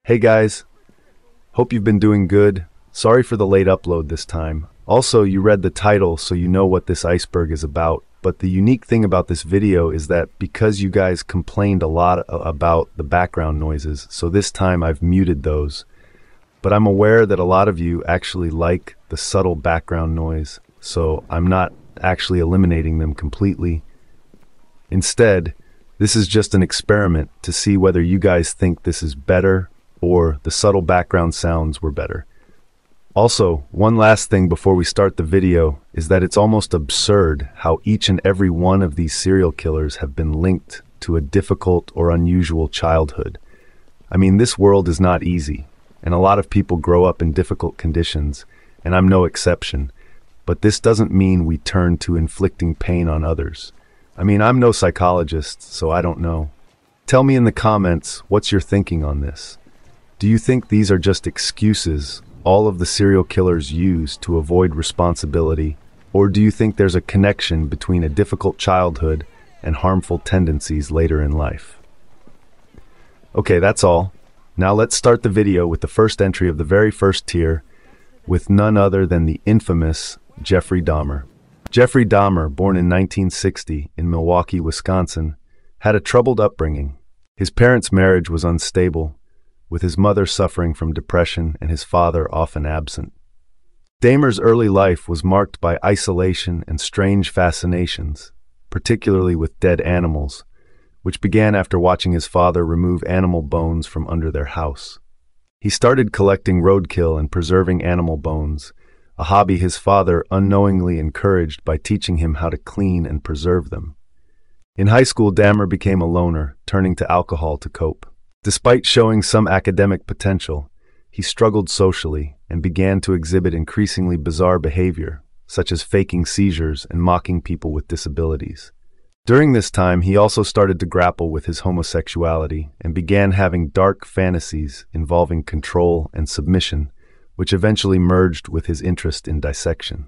Hey guys, hope you've been doing good. Sorry for the late upload this time. Also, you read the title, so you know what this iceberg is about. But the unique thing about this video is that because you guys complained a lot about the background noises, so this time I've muted those. But I'm aware that a lot of you actually like the subtle background noise, so I'm not actually eliminating them completely. Instead, this is just an experiment to see whether you guys think this is better or the subtle background sounds were better. Also, one last thing before we start the video is that it's almost absurd how each and every one of these serial killers have been linked to a difficult or unusual childhood. I mean, this world is not easy, and a lot of people grow up in difficult conditions, and I'm no exception. But this doesn't mean we turn to inflicting pain on others. I mean, I'm no psychologist, so I don't know. Tell me in the comments what's your thinking on this. Do you think these are just excuses all of the serial killers use to avoid responsibility, or do you think there's a connection between a difficult childhood and harmful tendencies later in life? Okay, that's all. Now let's start the video with the first entry of the very first tier, with none other than the infamous Jeffrey Dahmer. Jeffrey Dahmer, born in 1960 in Milwaukee, Wisconsin, had a troubled upbringing. His parents' marriage was unstable, with his mother suffering from depression and his father often absent. Dahmer's early life was marked by isolation and strange fascinations, particularly with dead animals, which began after watching his father remove animal bones from under their house. He started collecting roadkill and preserving animal bones, a hobby his father unknowingly encouraged by teaching him how to clean and preserve them. In high school, Dahmer became a loner, turning to alcohol to cope. Despite showing some academic potential, he struggled socially and began to exhibit increasingly bizarre behavior, such as faking seizures and mocking people with disabilities. During this time, he also started to grapple with his homosexuality and began having dark fantasies involving control and submission, which eventually merged with his interest in dissection.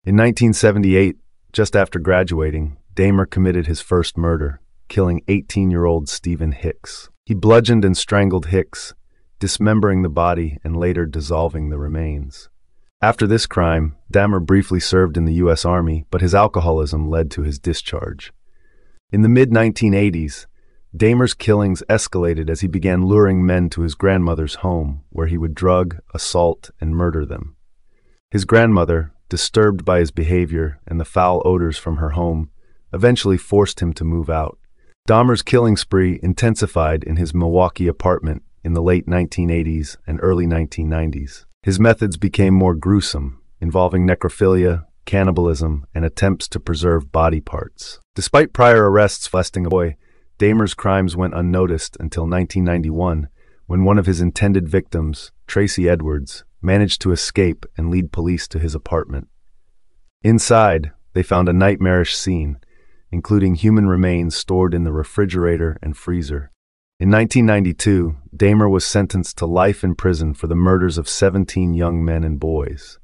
In 1978, just after graduating, Dahmer committed his first murder, killing 18-year-old Stephen Hicks. He bludgeoned and strangled Hicks, dismembering the body and later dissolving the remains. After this crime, Dahmer briefly served in the U.S. Army, but his alcoholism led to his discharge. In the mid-1980s, Dahmer's killings escalated as he began luring men to his grandmother's home, where he would drug, assault, and murder them. His grandmother, disturbed by his behavior and the foul odors from her home, eventually forced him to move out. Dahmer's killing spree intensified in his Milwaukee apartment in the late 1980s and early 1990s. His methods became more gruesome, involving necrophilia, cannibalism, and attempts to preserve body parts. Despite prior arrests molesting a boy, Dahmer's crimes went unnoticed until 1991, when one of his intended victims, Tracy Edwards, managed to escape and lead police to his apartment. Inside, they found a nightmarish scene, including human remains stored in the refrigerator and freezer. In 1992, Dahmer was sentenced to life in prison for the murders of 17 young men and boys.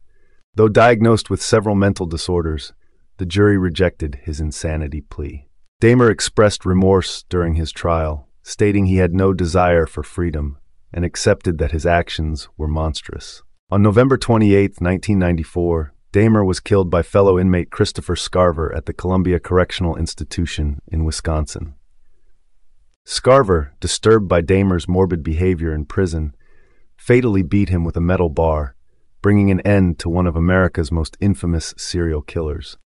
Though diagnosed with several mental disorders, the jury rejected his insanity plea. Dahmer expressed remorse during his trial, stating he had no desire for freedom and accepted that his actions were monstrous. On November 28, 1994, Dahmer was killed by fellow inmate Christopher Scarver at the Columbia Correctional Institution in Wisconsin. Scarver, disturbed by Dahmer's morbid behavior in prison, fatally beat him with a metal bar, bringing an end to one of America's most infamous serial killers.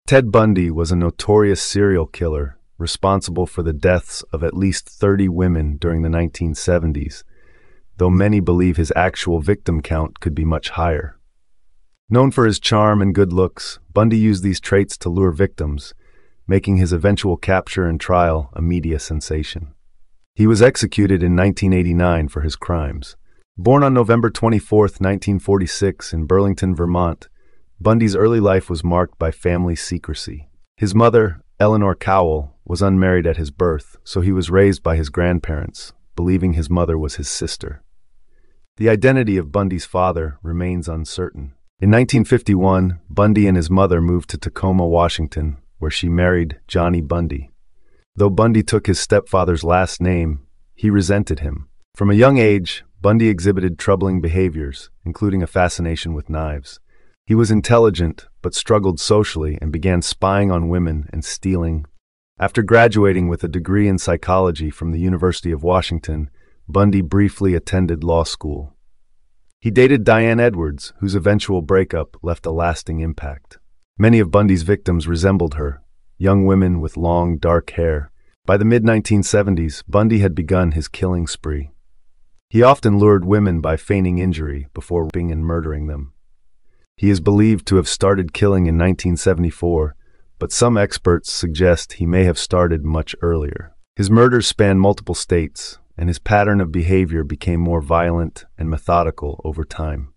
Ted Bundy was a notorious serial killer responsible for the deaths of at least 30 women during the 1970s, though many believe his actual victim count could be much higher. Known for his charm and good looks, Bundy used these traits to lure victims, making his eventual capture and trial a media sensation. He was executed in 1989 for his crimes. Born on November 24, 1946 in Burlington, Vermont, Bundy's early life was marked by family secrecy. His mother, Eleanor Cowell, was unmarried at his birth, so he was raised by his grandparents, believing his mother was his sister. The identity of Bundy's father remains uncertain. In 1951, Bundy and his mother moved to Tacoma, Washington, where she married Johnny Bundy. Though Bundy took his stepfather's last name, he resented him. From a young age, Bundy exhibited troubling behaviors, including a fascination with knives. He was intelligent, but struggled socially and began spying on women and stealing. After graduating with a degree in psychology from the University of Washington, Bundy briefly attended law school. He dated Diane Edwards, whose eventual breakup left a lasting impact. Many of Bundy's victims resembled her, young women with long, dark hair. By the mid-1970s, Bundy had begun his killing spree. He often lured women by feigning injury before raping and murdering them. He is believed to have started killing in 1974, but some experts suggest he may have started much earlier. His murders span multiple states, and his pattern of behavior became more violent and methodical over time.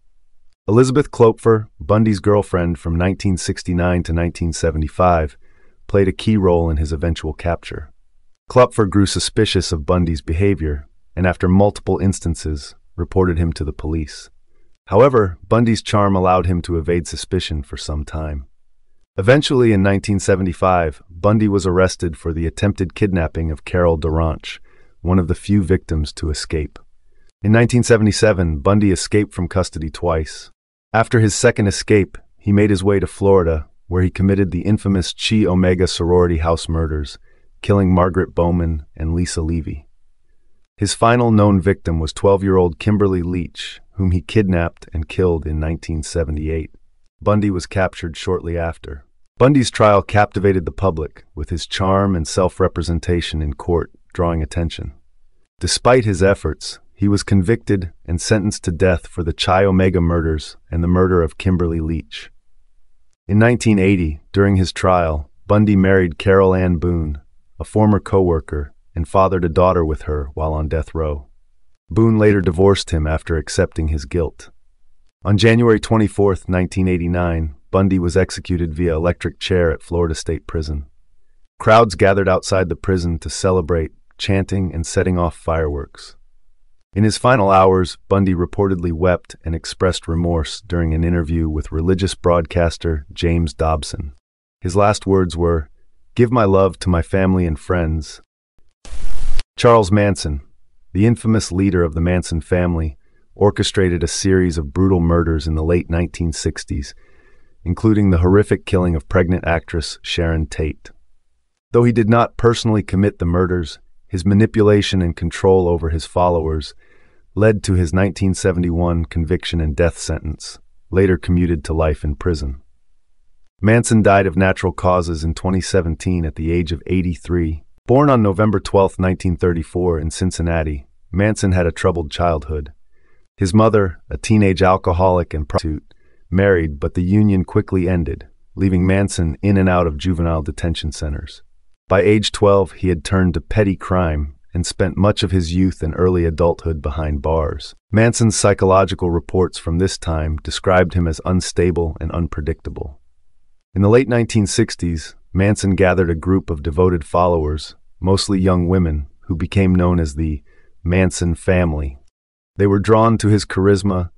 Elizabeth Klopfer, Bundy's girlfriend from 1969 to 1975, played a key role in his eventual capture. Klopfer grew suspicious of Bundy's behavior, and after multiple instances, reported him to the police. However, Bundy's charm allowed him to evade suspicion for some time. Eventually, in 1975, Bundy was arrested for the attempted kidnapping of Carol Duranch, one of the few victims to escape. In 1977, Bundy escaped from custody twice. After his second escape, he made his way to Florida, where he committed the infamous Chi Omega sorority house murders, killing Margaret Bowman and Lisa Levy. His final known victim was 12-year-old Kimberly Leach, whom he kidnapped and killed in 1978. Bundy was captured shortly after. Bundy's trial captivated the public, with his charm and self-representation in court drawing attention. Despite his efforts, he was convicted and sentenced to death for the Chi Omega murders and the murder of Kimberly Leach. In 1980, during his trial, Bundy married Carol Ann Boone, a former co-worker, and fathered a daughter with her while on death row. Boone later divorced him after accepting his guilt. On January 24, 1989, Bundy was executed via electric chair at Florida State Prison. Crowds gathered outside the prison to celebrate, chanting and setting off fireworks. In his final hours, Bundy reportedly wept and expressed remorse during an interview with religious broadcaster James Dobson. His last words were, "Give my love to my family and friends." Charles Manson, the infamous leader of the Manson family, orchestrated a series of brutal murders in the late 1960s, including the horrific killing of pregnant actress Sharon Tate. Though he did not personally commit the murders, his manipulation and control over his followers led to his 1971 conviction and death sentence, later commuted to life in prison. Manson died of natural causes in 2017 at the age of 83. Born on November 12, 1934 in Cincinnati, Manson had a troubled childhood. His mother, a teenage alcoholic and prostitute, married, but the union quickly ended, leaving Manson in and out of juvenile detention centers. By age 12, he had turned to petty crime and spent much of his youth and early adulthood behind bars. Manson's psychological reports from this time described him as unstable and unpredictable. In the late 1960s, Manson gathered a group of devoted followers, mostly young women, who became known as the Manson family. They were drawn to his charisma,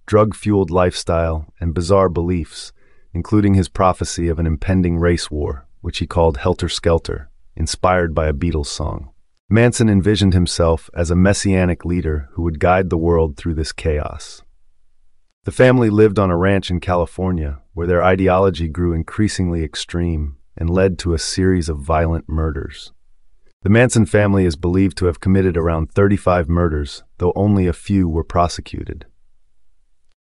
drug-fueled lifestyle, and bizarre beliefs, including his prophecy of an impending race war, which he called Helter Skelter, inspired by a Beatles song. Manson envisioned himself as a messianic leader who would guide the world through this chaos. The family lived on a ranch in California, where their ideology grew increasingly extreme and led to a series of violent murders. The Manson family is believed to have committed around 35 murders, though only a few were prosecuted.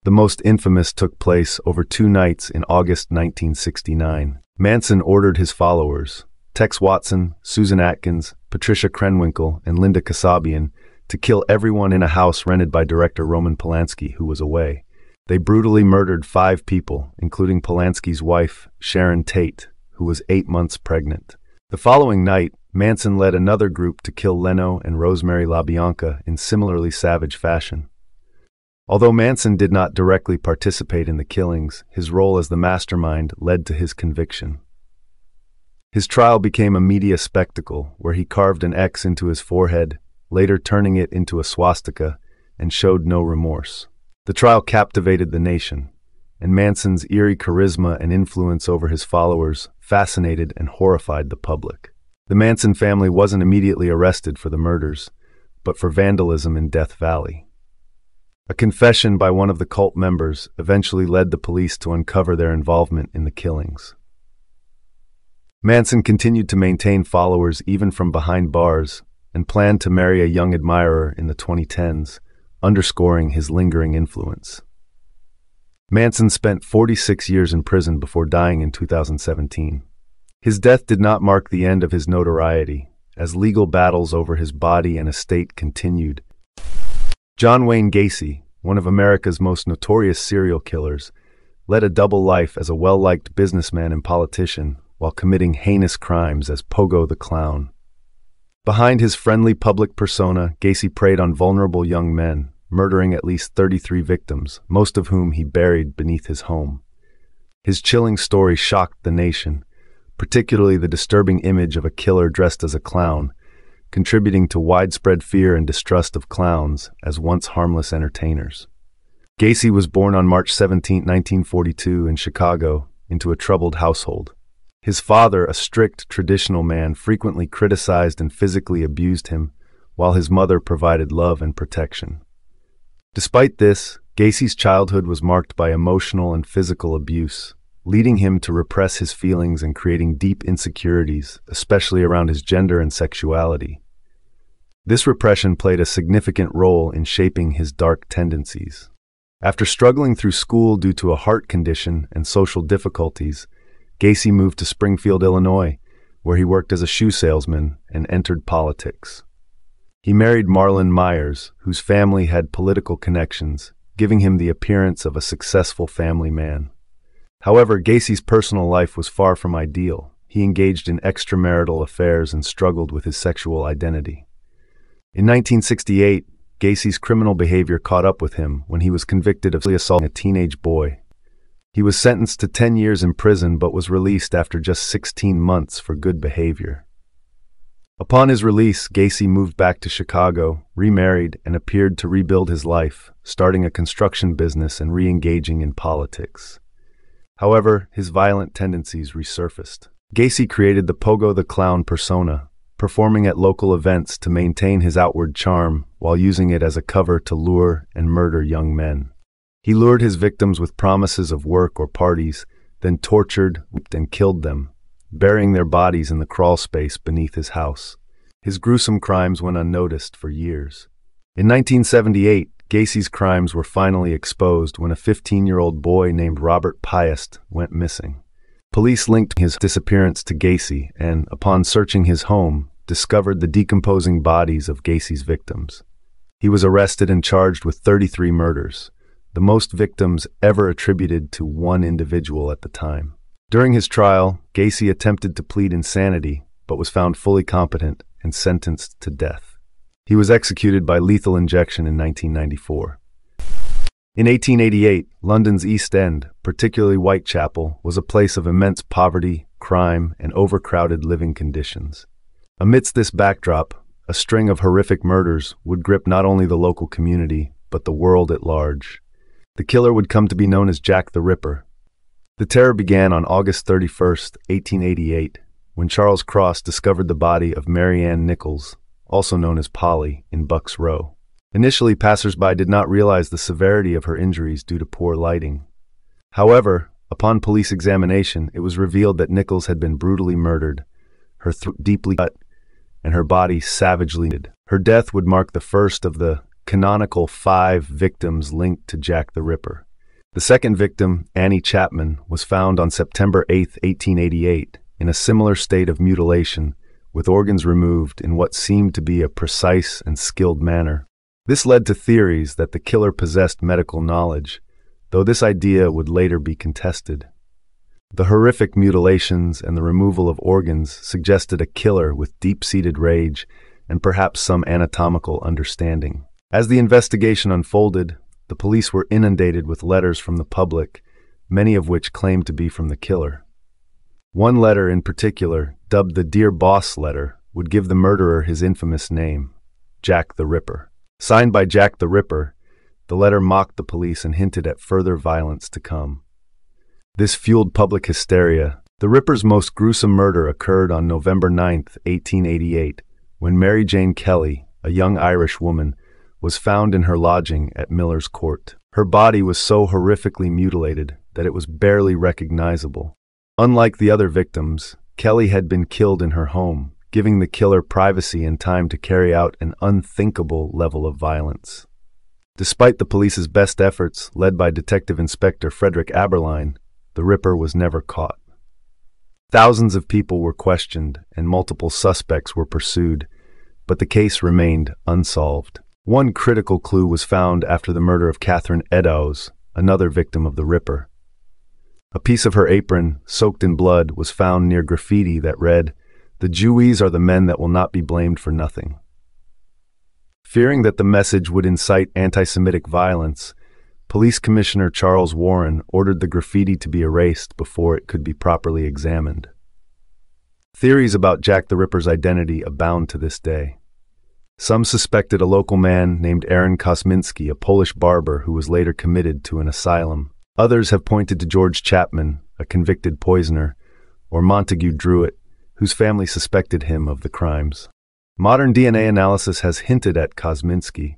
The most infamous took place over 2 nights in August 1969. Manson ordered his followers, Tex Watson, Susan Atkins, Patricia Krenwinkel, and Linda Kasabian, to kill everyone in a house rented by director Roman Polanski, who was away. They brutally murdered 5 people, including Polanski's wife, Sharon Tate, who was 8 months pregnant. The following night, Manson led another group to kill Leno and Rosemary LaBianca in similarly savage fashion. Although Manson did not directly participate in the killings, his role as the mastermind led to his conviction. His trial became a media spectacle where he carved an X into his forehead, later turning it into a swastika, and showed no remorse. The trial captivated the nation, and Manson's eerie charisma and influence over his followers fascinated and horrified the public. The Manson family wasn't immediately arrested for the murders, but for vandalism in Death Valley. A confession by one of the cult members eventually led the police to uncover their involvement in the killings. Manson continued to maintain followers even from behind bars and planned to marry a young admirer in the 2010s, underscoring his lingering influence. Manson spent 46 years in prison before dying in 2017. His death did not mark the end of his notoriety, as legal battles over his body and estate continued. John Wayne Gacy, one of America's most notorious serial killers, led a double life as a well-liked businessman and politician while committing heinous crimes as Pogo the Clown. Behind his friendly public persona, Gacy preyed on vulnerable young men, murdering at least 33 victims, most of whom he buried beneath his home. His chilling story shocked the nation, particularly the disturbing image of a killer dressed as a clown, contributing to widespread fear and distrust of clowns as once harmless entertainers. Gacy was born on March 17, 1942, in Chicago, into a troubled household. His father, a strict, traditional man, frequently criticized and physically abused him, while his mother provided love and protection. Despite this, Gacy's childhood was marked by emotional and physical abuse, leading him to repress his feelings and creating deep insecurities, especially around his gender and sexuality. This repression played a significant role in shaping his dark tendencies. After struggling through school due to a heart condition and social difficulties, Gacy moved to Springfield, Illinois, where he worked as a shoe salesman and entered politics. He married Marlon Myers, whose family had political connections, giving him the appearance of a successful family man. However, Gacy's personal life was far from ideal. He engaged in extramarital affairs and struggled with his sexual identity. In 1968, Gacy's criminal behavior caught up with him when he was convicted of assaulting a teenage boy. He was sentenced to 10 years in prison but was released after just 16 months for good behavior. Upon his release, Gacy moved back to Chicago, remarried, and appeared to rebuild his life, starting a construction business and re-engaging in politics. However, his violent tendencies resurfaced. Gacy created the Pogo the Clown persona, performing at local events to maintain his outward charm while using it as a cover to lure and murder young men. He lured his victims with promises of work or parties, then tortured, whipped, and killed them, burying their bodies in the crawl space beneath his house. His gruesome crimes went unnoticed for years. In 1978, Gacy's crimes were finally exposed when a 15-year-old boy named Robert Piest went missing. Police linked his disappearance to Gacy and, upon searching his home, discovered the decomposing bodies of Gacy's victims. He was arrested and charged with 33 murders, the most victims ever attributed to one individual at the time. During his trial, Gacy attempted to plead insanity, but was found fully competent and sentenced to death. He was executed by lethal injection in 1994. In 1888, London's East End, particularly Whitechapel, was a place of immense poverty, crime, and overcrowded living conditions. Amidst this backdrop, a string of horrific murders would grip not only the local community, but the world at large. The killer would come to be known as Jack the Ripper. The terror began on August 31, 1888, when Charles Cross discovered the body of Mary Ann Nichols, also known as Polly, in Bucks Row. Initially, passers-by did not realize the severity of her injuries due to poor lighting. However, upon police examination, it was revealed that Nichols had been brutally murdered, her throat deeply cut, and her body savagely mutilated. Her death would mark the first of the canonical 5 victims linked to Jack the Ripper. The second victim, Annie Chapman, was found on September 8, 1888, in a similar state of mutilation, with organs removed in what seemed to be a precise and skilled manner. This led to theories that the killer possessed medical knowledge, though this idea would later be contested. The horrific mutilations and the removal of organs suggested a killer with deep-seated rage and perhaps some anatomical understanding. As the investigation unfolded, the police were inundated with letters from the public, many of which claimed to be from the killer. One letter in particular, dubbed the Dear Boss letter, would give the murderer his infamous name, Jack the Ripper. Signed by Jack the Ripper, the letter mocked the police and hinted at further violence to come. This fueled public hysteria. The Ripper's most gruesome murder occurred on November 9, 1888, when Mary Jane Kelly, a young Irish woman, was found in her lodging at Miller's Court. Her body was so horrifically mutilated that it was barely recognizable. Unlike the other victims, Kelly had been killed in her home, giving the killer privacy and time to carry out an unthinkable level of violence. Despite the police's best efforts, led by Detective Inspector Frederick Aberline, the Ripper was never caught. Thousands of people were questioned and multiple suspects were pursued, but the case remained unsolved. One critical clue was found after the murder of Catherine Eddowes, another victim of the Ripper. A piece of her apron, soaked in blood, was found near graffiti that read, "The Jewies are the men that will not be blamed for nothing." Fearing that the message would incite anti-Semitic violence, Police Commissioner Charles Warren ordered the graffiti to be erased before it could be properly examined. Theories about Jack the Ripper's identity abound to this day. Some suspected a local man named Aaron Kosminski, a Polish barber who was later committed to an asylum. Others have pointed to George Chapman, a convicted poisoner, or Montague Druitt, whose family suspected him of the crimes. Modern DNA analysis has hinted at Kosminski,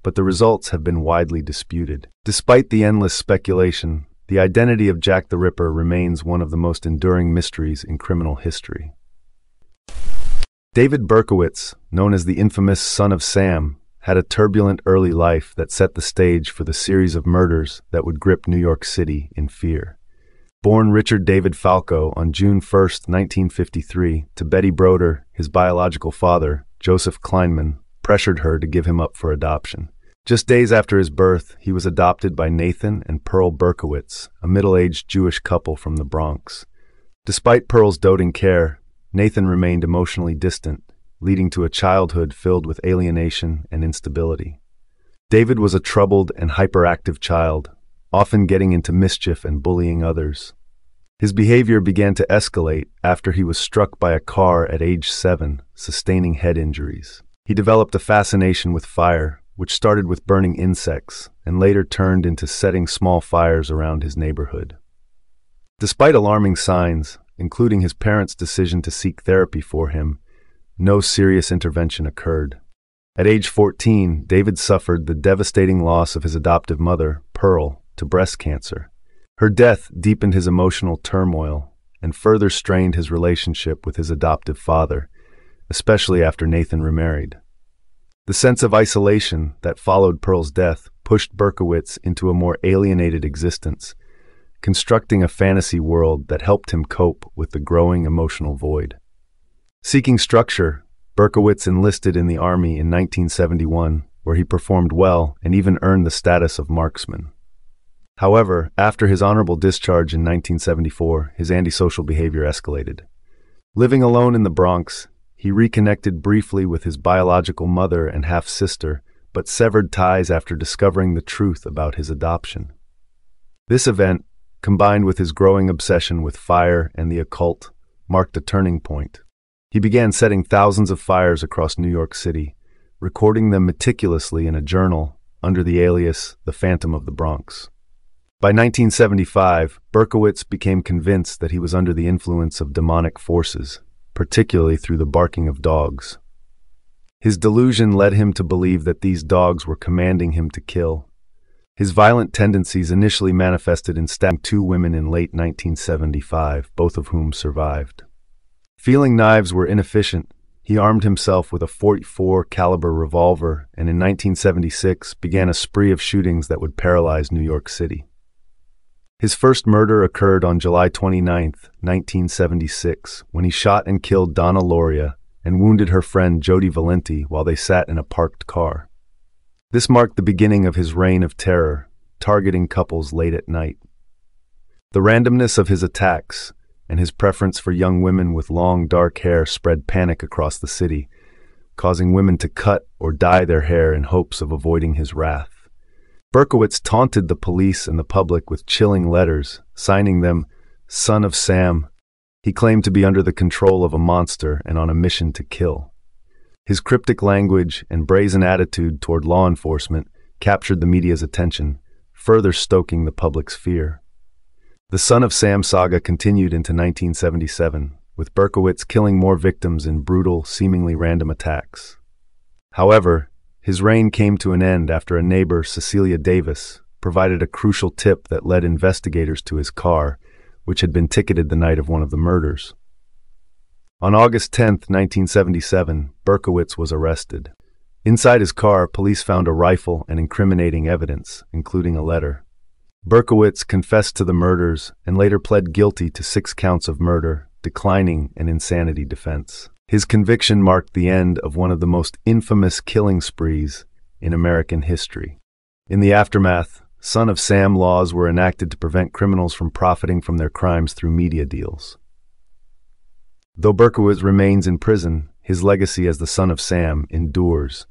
but the results have been widely disputed. Despite the endless speculation, the identity of Jack the Ripper remains one of the most enduring mysteries in criminal history. David Berkowitz, known as the infamous Son of Sam, had a turbulent early life that set the stage for the series of murders that would grip New York City in fear. Born Richard David Falco on June 1, 1953, to Betty Broder, his biological father, Joseph Kleinman, pressured her to give him up for adoption. Just days after his birth, he was adopted by Nathan and Pearl Berkowitz, a middle-aged Jewish couple from the Bronx. Despite Pearl's doting care, Nathan remained emotionally distant, leading to a childhood filled with alienation and instability. David was a troubled and hyperactive child, often getting into mischief and bullying others. His behavior began to escalate after he was struck by a car at age 7, sustaining head injuries. He developed a fascination with fire, which started with burning insects and later turned into setting small fires around his neighborhood. Despite alarming signs, including his parents' decision to seek therapy for him, no serious intervention occurred. At age 14, David suffered the devastating loss of his adoptive mother, Pearl, to breast cancer. Her death deepened his emotional turmoil and further strained his relationship with his adoptive father, especially after Nathan remarried. The sense of isolation that followed Pearl's death pushed Berkowitz into a more alienated existence, constructing a fantasy world that helped him cope with the growing emotional void. Seeking structure, Berkowitz enlisted in the Army in 1971, where he performed well and even earned the status of marksman. However, after his honorable discharge in 1974, his antisocial behavior escalated. Living alone in the Bronx, he reconnected briefly with his biological mother and half-sister, but severed ties after discovering the truth about his adoption. This event, combined with his growing obsession with fire and the occult, marked a turning point. He began setting thousands of fires across New York City, recording them meticulously in a journal under the alias The Phantom of the Bronx. By 1975, Berkowitz became convinced that he was under the influence of demonic forces, particularly through the barking of dogs. His delusion led him to believe that these dogs were commanding him to kill. His violent tendencies initially manifested in stabbing 2 women in late 1975, both of whom survived. Feeling knives were inefficient, he armed himself with a .44 caliber revolver and in 1976 began a spree of shootings that would paralyze New York City. His first murder occurred on July 29, 1976, when he shot and killed Donna Loria and wounded her friend Jody Valenti while they sat in a parked car. This marked the beginning of his reign of terror, targeting couples late at night. The randomness of his attacks and his preference for young women with long, dark hair spread panic across the city, causing women to cut or dye their hair in hopes of avoiding his wrath. Berkowitz taunted the police and the public with chilling letters, signing them Son of Sam. He claimed to be under the control of a monster and on a mission to kill. His cryptic language and brazen attitude toward law enforcement captured the media's attention, further stoking the public's fear. The Son of Sam saga continued into 1977, with Berkowitz killing more victims in brutal, seemingly random attacks. However, his reign came to an end after a neighbor, Cecilia Davis, provided a crucial tip that led investigators to his car, which had been ticketed the night of one of the murders. On August 10, 1977, Berkowitz was arrested. Inside his car, police found a rifle and incriminating evidence, including a letter. Berkowitz confessed to the murders and later pled guilty to 6 counts of murder, declining an insanity defense. His conviction marked the end of one of the most infamous killing sprees in American history. In the aftermath, Son of Sam laws were enacted to prevent criminals from profiting from their crimes through media deals. Though Berkowitz remains in prison, his legacy as the Son of Sam endures,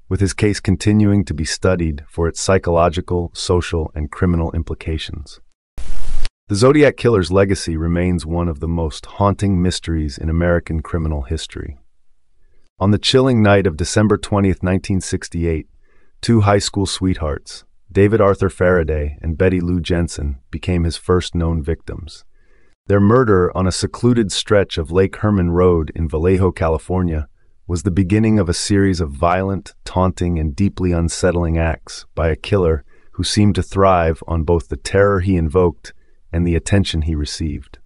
with his case continuing to be studied for its psychological, social, and criminal implications. The Zodiac Killer's legacy remains one of the most haunting mysteries in American criminal history. On the chilling night of December 20, 1968, 2 high school sweethearts, David Arthur Faraday and Betty Lou Jensen, became his first known victims. Their murder on a secluded stretch of Lake Herman Road in Vallejo, California, was the beginning of a series of violent, taunting, and deeply unsettling acts by a killer who seemed to thrive on both the terror he invoked and the attention he received.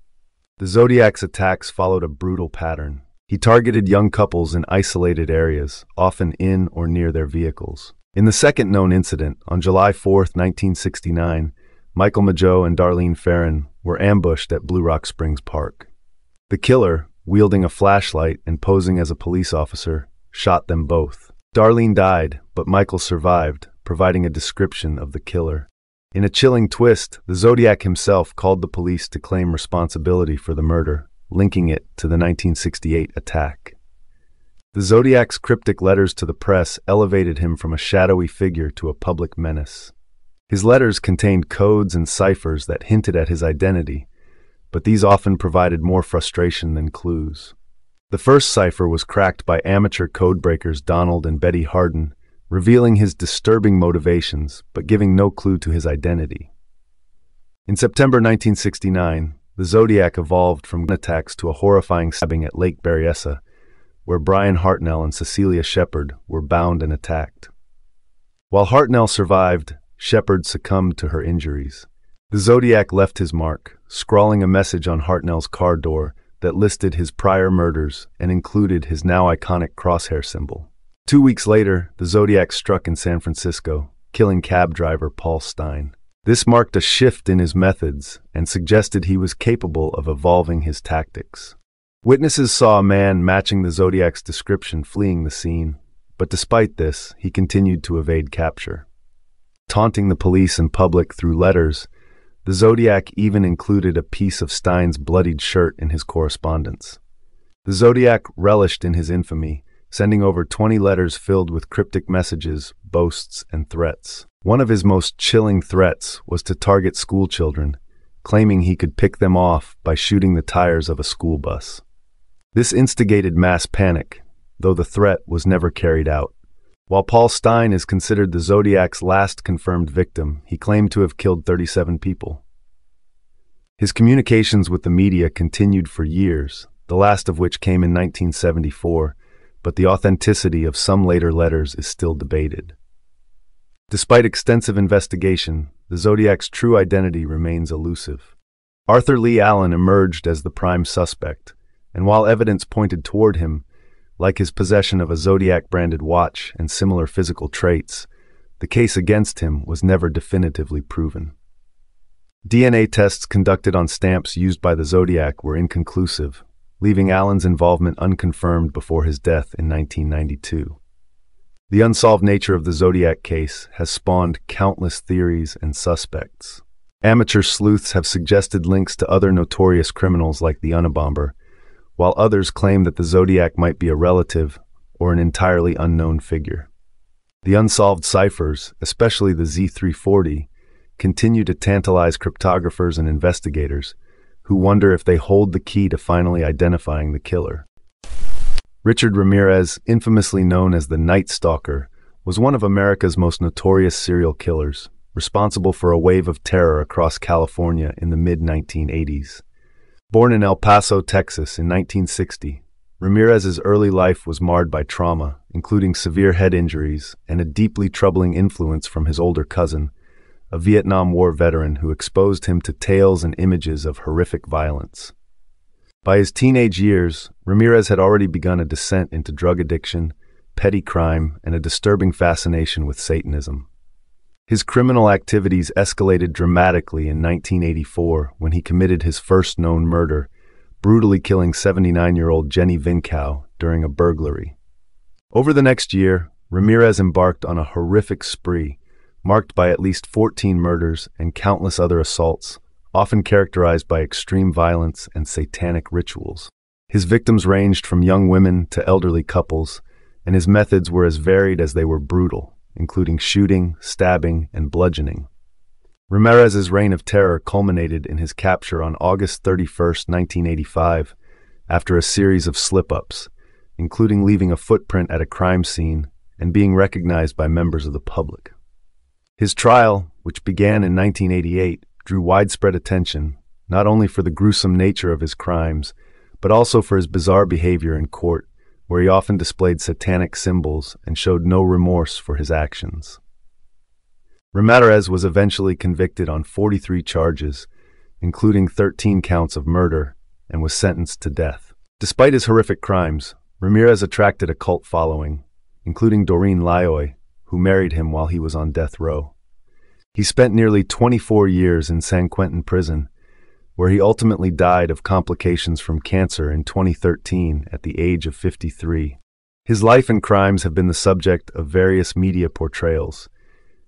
The Zodiac's attacks followed a brutal pattern. He targeted young couples in isolated areas, often in or near their vehicles. In the second known incident, on July 4, 1969, Michael Mageau and Darlene Ferrin were ambushed at Blue Rock Springs Park. The killer, wielding a flashlight and posing as a police officer, shot them both. Darlene died, but Michael survived, providing a description of the killer. In a chilling twist, the Zodiac himself called the police to claim responsibility for the murder, linking it to the 1968 attack. The Zodiac's cryptic letters to the press elevated him from a shadowy figure to a public menace. His letters contained codes and ciphers that hinted at his identity, but these often provided more frustration than clues. The first cipher was cracked by amateur codebreakers Donald and Betty Harden, revealing his disturbing motivations but giving no clue to his identity. In September 1969, the Zodiac evolved from attacks to a horrifying stabbing at Lake Berryessa, where Brian Hartnell and Cecilia Shepard were bound and attacked. While Hartnell survived, Shepard succumbed to her injuries. The Zodiac left his mark, scrawling a message on Hartnell's car door that listed his prior murders and included his now iconic crosshair symbol. 2 weeks later, the Zodiac struck in San Francisco, killing cab driver Paul Stein. This marked a shift in his methods and suggested he was capable of evolving his tactics. Witnesses saw a man matching the Zodiac's description fleeing the scene, but despite this, he continued to evade capture. Taunting the police and public through letters, the Zodiac even included a piece of Stein's bloodied shirt in his correspondence. The Zodiac relished in his infamy, sending over 20 letters filled with cryptic messages, boasts, and threats. One of his most chilling threats was to target schoolchildren, claiming he could pick them off by shooting the tires of a school bus. This instigated mass panic, though the threat was never carried out. While Paul Stein is considered the Zodiac's last confirmed victim, he claimed to have killed 37 people. His communications with the media continued for years, the last of which came in 1974, but the authenticity of some later letters is still debated. Despite extensive investigation, the Zodiac's true identity remains elusive. Arthur Lee Allen emerged as the prime suspect, and while evidence pointed toward him, like his possession of a Zodiac-branded watch and similar physical traits, the case against him was never definitively proven. DNA tests conducted on stamps used by the Zodiac were inconclusive, leaving Allen's involvement unconfirmed before his death in 1992. The unsolved nature of the Zodiac case has spawned countless theories and suspects. Amateur sleuths have suggested links to other notorious criminals like the Unabomber, while others claim that the Zodiac might be a relative or an entirely unknown figure. The unsolved ciphers, especially the Z340, continue to tantalize cryptographers and investigators, who wonder if they hold the key to finally identifying the killer. Richard Ramirez, infamously known as the Night Stalker, was one of America's most notorious serial killers, responsible for a wave of terror across California in the mid-1980s. Born in El Paso, Texas in 1960, Ramirez's early life was marred by trauma, including severe head injuries and a deeply troubling influence from his older cousin, a Vietnam War veteran who exposed him to tales and images of horrific violence. By his teenage years, Ramirez had already begun a descent into drug addiction, petty crime, and a disturbing fascination with Satanism. His criminal activities escalated dramatically in 1984 when he committed his first known murder, brutally killing 79-year-old Jenny Vincow during a burglary. Over the next year, Ramirez embarked on a horrific spree, marked by at least 14 murders and countless other assaults, often characterized by extreme violence and satanic rituals. His victims ranged from young women to elderly couples, and his methods were as varied as they were brutal, including shooting, stabbing, and bludgeoning. Ramirez's reign of terror culminated in his capture on August 31, 1985, after a series of slip-ups, including leaving a footprint at a crime scene and being recognized by members of the public. His trial, which began in 1988, drew widespread attention, not only for the gruesome nature of his crimes, but also for his bizarre behavior in court, where he often displayed satanic symbols and showed no remorse for his actions. Ramirez was eventually convicted on 43 charges, including 13 counts of murder, and was sentenced to death. Despite his horrific crimes, Ramirez attracted a cult following, including Doreen Lioy, who married him while he was on death row. He spent nearly 24 years in San Quentin prison, where he ultimately died of complications from cancer in 2013 at the age of 53. His life and crimes have been the subject of various media portrayals,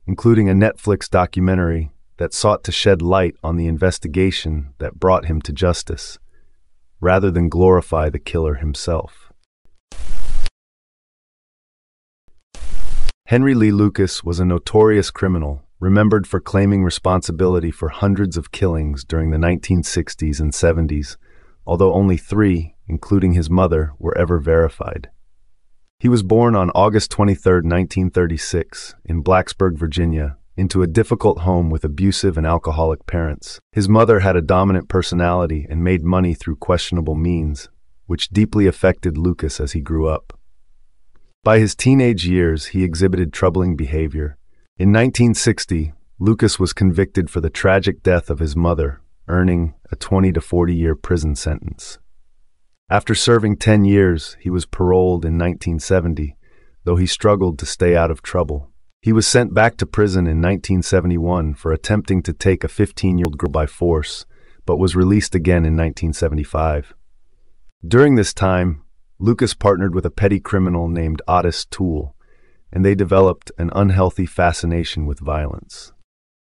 including a Netflix documentary that sought to shed light on the investigation that brought him to justice, rather than glorify the killer himself. Henry Lee Lucas was a notorious criminal, remembered for claiming responsibility for hundreds of killings during the 1960s and 70s, although only 3, including his mother, were ever verified. He was born on August 23, 1936, in Blacksburg, Virginia, into a difficult home with abusive and alcoholic parents. His mother had a dominant personality and made money through questionable means, which deeply affected Lucas as he grew up. By his teenage years, he exhibited troubling behavior. In 1960, Lucas was convicted for the tragic death of his mother, earning a 20 to 40-year prison sentence. After serving 10 years, he was paroled in 1970, though he struggled to stay out of trouble. He was sent back to prison in 1971 for attempting to take a 15-year-old girl by force, but was released again in 1975. During this time, Lucas partnered with a petty criminal named Otis Toole, and they developed an unhealthy fascination with violence.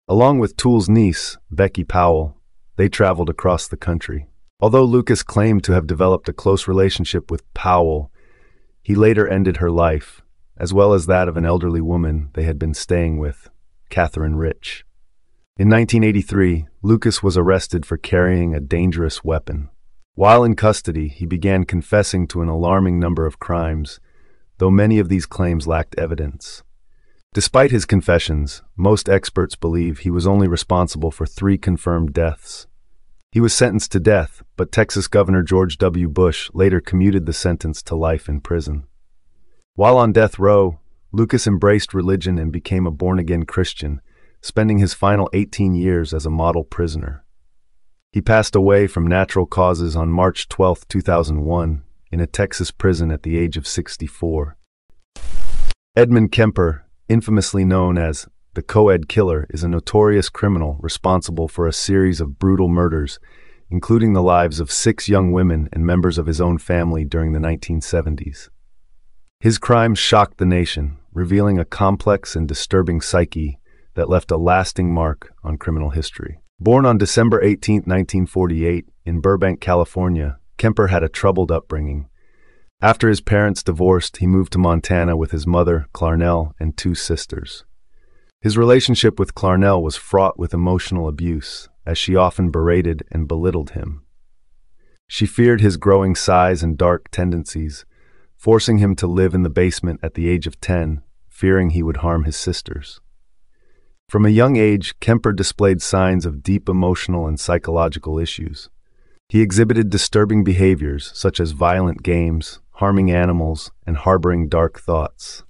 Along with Toole's niece, Becky Powell, they traveled across the country. Although Lucas claimed to have developed a close relationship with Powell, he later ended her life, as well as that of an elderly woman they had been staying with, Catherine Rich. In 1983, Lucas was arrested for carrying a dangerous weapon. While in custody, he began confessing to an alarming number of crimes, though many of these claims lacked evidence. Despite his confessions, most experts believe he was only responsible for 3 confirmed deaths. He was sentenced to death, but Texas Governor George W. Bush later commuted the sentence to life in prison. While on death row, Lucas embraced religion and became a born-again Christian, spending his final 18 years as a model prisoner. He passed away from natural causes on March 12, 2001, in a Texas prison at the age of 64. Edmund Kemper, infamously known as the Co-Ed Killer, is a notorious criminal responsible for a series of brutal murders, including the lives of 6 young women and members of his own family during the 1970s. His crimes shocked the nation, revealing a complex and disturbing psyche that left a lasting mark on criminal history. Born on December 18, 1948, in Burbank, California, Kemper had a troubled upbringing. After his parents divorced, he moved to Montana with his mother, Clarnell, and 2 sisters. His relationship with Clarnell was fraught with emotional abuse, as she often berated and belittled him. She feared his growing size and dark tendencies, forcing him to live in the basement at the age of 10, fearing he would harm his sisters. From a young age, Kemper displayed signs of deep emotional and psychological issues. He exhibited disturbing behaviors such as violent games, harming animals, and harboring dark thoughts.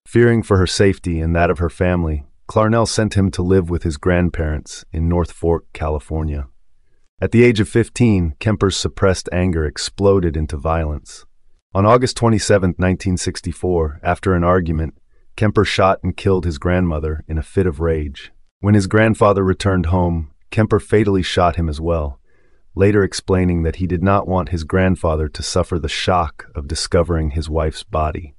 Fearing for her safety and that of her family, Clarnell sent him to live with his grandparents in North Fork, California. At the age of 15, Kemper's suppressed anger exploded into violence. On August 27, 1964, after an argument, Kemper shot and killed his grandmother in a fit of rage. When his grandfather returned home, Kemper fatally shot him as well, later explaining that he did not want his grandfather to suffer the shock of discovering his wife's body.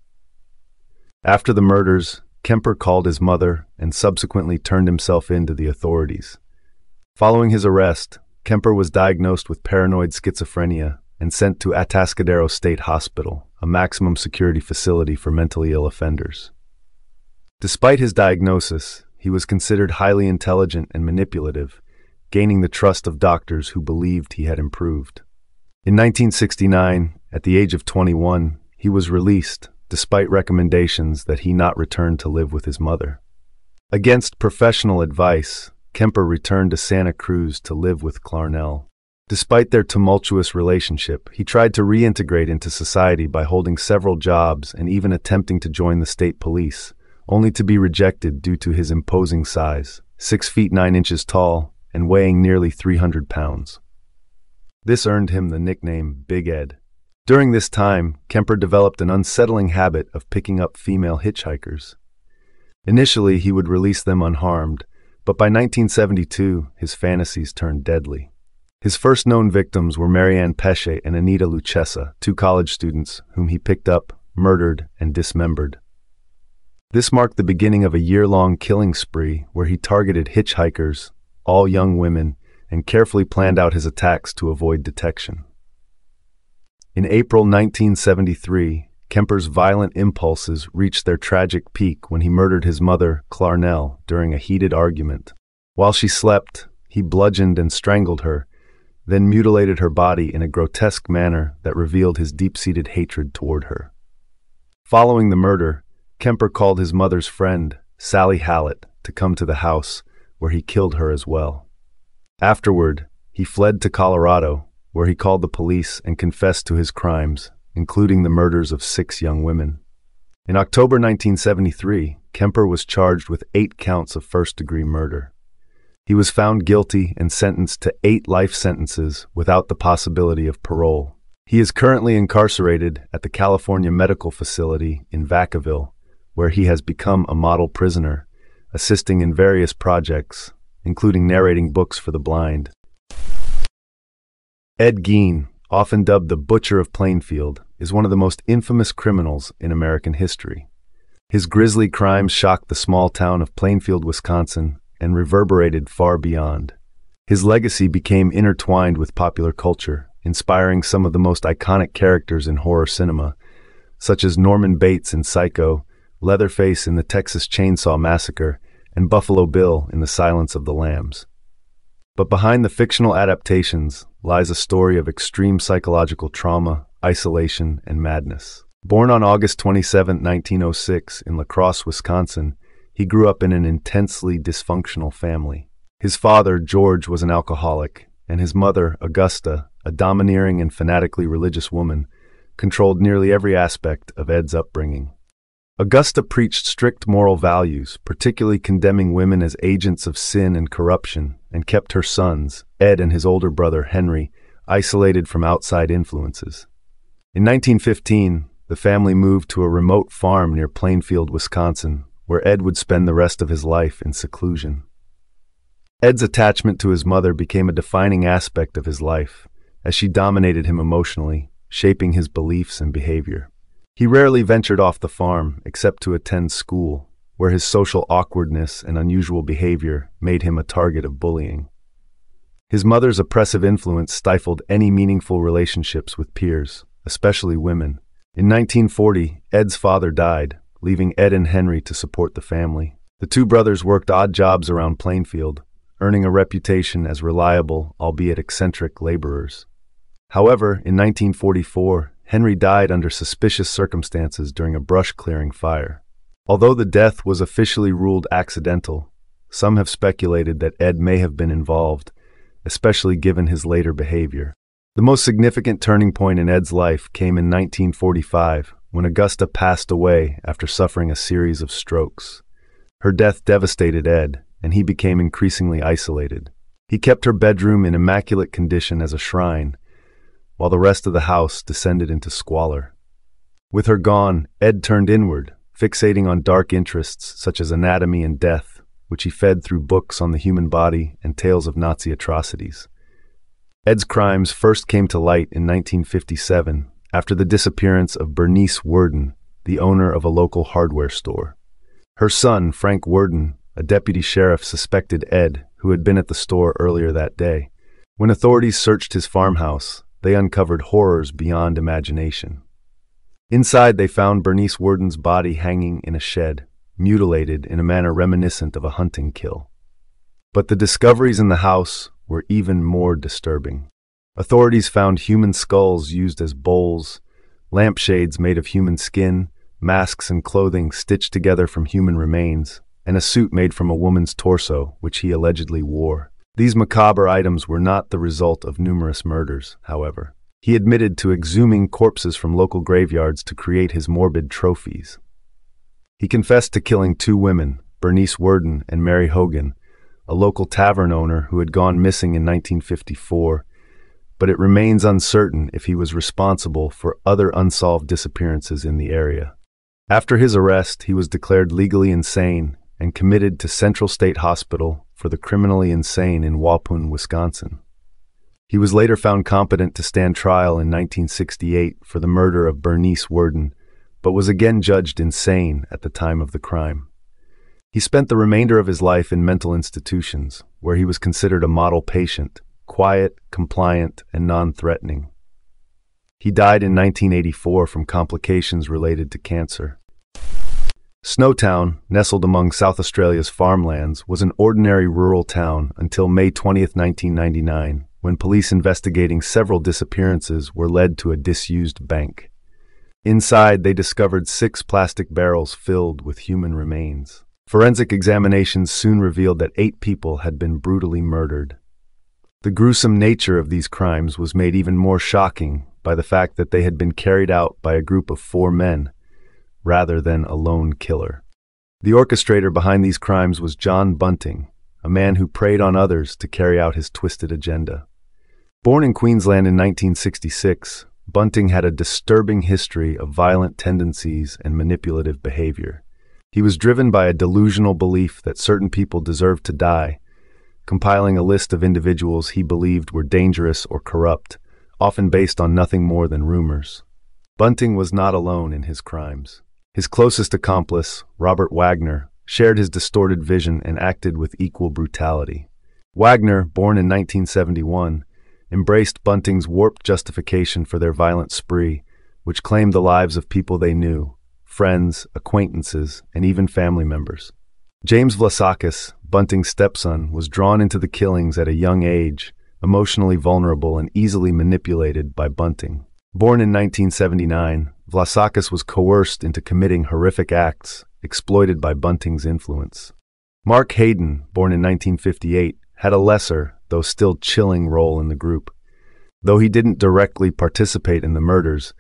After the murders, Kemper called his mother and subsequently turned himself in to the authorities. Following his arrest, Kemper was diagnosed with paranoid schizophrenia and sent to Atascadero State Hospital, a maximum security facility for mentally ill offenders. Despite his diagnosis, he was considered highly intelligent and manipulative, gaining the trust of doctors who believed he had improved. In 1969, at the age of 21, he was released, despite recommendations that he not return to live with his mother. Against professional advice, Kemper returned to Santa Cruz to live with Clarnell. Despite their tumultuous relationship, he tried to reintegrate into society by holding several jobs and even attempting to join the state police, only to be rejected due to his imposing size, 6 feet 9 inches tall and weighing nearly 300 pounds. This earned him the nickname Big Ed. During this time, Kemper developed an unsettling habit of picking up female hitchhikers. Initially, he would release them unharmed, but by 1972, his fantasies turned deadly. His first known victims were Marianne Pesce and Anita Lucchesa, 2 college students whom he picked up, murdered, and dismembered. This marked the beginning of a year-long killing spree where he targeted hitchhikers, all young women, and carefully planned out his attacks to avoid detection. In April 1973, Kemper's violent impulses reached their tragic peak when he murdered his mother, Clarnell, during a heated argument. While she slept, he bludgeoned and strangled her, then mutilated her body in a grotesque manner that revealed his deep-seated hatred toward her. Following the murder, Kemper called his mother's friend, Sally Hallett, to come to the house, where he killed her as well. Afterward, he fled to Colorado, where he called the police and confessed to his crimes, including the murders of 6 young women. In October 1973, Kemper was charged with 8 counts of first-degree murder. He was found guilty and sentenced to 8 life sentences without the possibility of parole. He is currently incarcerated at the California Medical Facility in Vacaville, where he has become a model prisoner, assisting in various projects, including narrating books for the blind. Ed Gein, often dubbed the Butcher of Plainfield, is one of the most infamous criminals in American history. His grisly crimes shocked the small town of Plainfield, Wisconsin, and reverberated far beyond. His legacy became intertwined with popular culture, inspiring some of the most iconic characters in horror cinema, such as Norman Bates in Psycho, Leatherface in the Texas Chainsaw Massacre, and Buffalo Bill in The Silence of the Lambs. But behind the fictional adaptations lies a story of extreme psychological trauma, isolation, and madness. Born on August 27, 1906, in La Crosse, Wisconsin, he grew up in an intensely dysfunctional family. His father, George, was an alcoholic, and his mother, Augusta, a domineering and fanatically religious woman, controlled nearly every aspect of Ed's upbringing. Augusta preached strict moral values, particularly condemning women as agents of sin and corruption, and kept her sons, Ed and his older brother, Henry, isolated from outside influences. In 1915, the family moved to a remote farm near Plainfield, Wisconsin, where Ed would spend the rest of his life in seclusion. Ed's attachment to his mother became a defining aspect of his life, as she dominated him emotionally, shaping his beliefs and behavior. He rarely ventured off the farm except to attend school, where his social awkwardness and unusual behavior made him a target of bullying. His mother's oppressive influence stifled any meaningful relationships with peers, especially women. In 1940, Ed's father died, leaving Ed and Henry to support the family. The 2 brothers worked odd jobs around Plainfield, earning a reputation as reliable, albeit eccentric, laborers. However, in 1944, Henry died under suspicious circumstances during a brush-clearing fire. Although the death was officially ruled accidental, some have speculated that Ed may have been involved, especially given his later behavior. The most significant turning point in Ed's life came in 1945, when Augusta passed away after suffering a series of strokes. Her death devastated Ed, and he became increasingly isolated. He kept her bedroom in immaculate condition as a shrine, while the rest of the house descended into squalor. With her gone, Ed turned inward, fixating on dark interests such as anatomy and death, which he fed through books on the human body and tales of Nazi atrocities. Ed's crimes first came to light in 1957 after the disappearance of Bernice Worden, the owner of a local hardware store. Her son, Frank Worden, a deputy sheriff, suspected Ed, who had been at the store earlier that day. When authorities searched his farmhouse, they uncovered horrors beyond imagination. Inside, they found Bernice Worden's body hanging in a shed, mutilated in a manner reminiscent of a hunting kill. But the discoveries in the house were even more disturbing. Authorities found human skulls used as bowls, lampshades made of human skin, masks and clothing stitched together from human remains, and a suit made from a woman's torso, which he allegedly wore. These macabre items were not the result of numerous murders, however. He admitted to exhuming corpses from local graveyards to create his morbid trophies. He confessed to killing 2 women, Bernice Worden and Mary Hogan, a local tavern owner who had gone missing in 1954, but it remains uncertain if he was responsible for other unsolved disappearances in the area. After his arrest, he was declared legally insane and committed to Central State Hospital for the criminally insane in Waupun, Wisconsin. He was later found competent to stand trial in 1968 for the murder of Bernice Worden, but was again judged insane at the time of the crime. He spent the remainder of his life in mental institutions, where he was considered a model patient, quiet, compliant, and non-threatening. He died in 1984 from complications related to cancer. Snowtown, nestled among South Australia's farmlands, was an ordinary rural town until May 20, 1999, when police investigating several disappearances were led to a disused bank. Inside, they discovered 6 plastic barrels filled with human remains. Forensic examinations soon revealed that 8 people had been brutally murdered. The gruesome nature of these crimes was made even more shocking by the fact that they had been carried out by a group of 4 men, rather than a lone killer. The orchestrator behind these crimes was John Bunting, a man who preyed on others to carry out his twisted agenda. Born in Queensland in 1966, Bunting had a disturbing history of violent tendencies and manipulative behavior. He was driven by a delusional belief that certain people deserved to die, compiling a list of individuals he believed were dangerous or corrupt, often based on nothing more than rumors. Bunting was not alone in his crimes. His closest accomplice, Robert Wagner, shared his distorted vision and acted with equal brutality. Wagner, born in 1971, embraced Bunting's warped justification for their violent spree, which claimed the lives of people they knew, friends, acquaintances, and even family members. James Vlasakis, Bunting's stepson, was drawn into the killings at a young age, emotionally vulnerable and easily manipulated by Bunting. Born in 1979, Vlasakis was coerced into committing horrific acts, exploited by Bunting's influence. Mark Hayden, born in 1958, had a lesser, though still chilling role in the group. Though he didn't directly participate in the murders,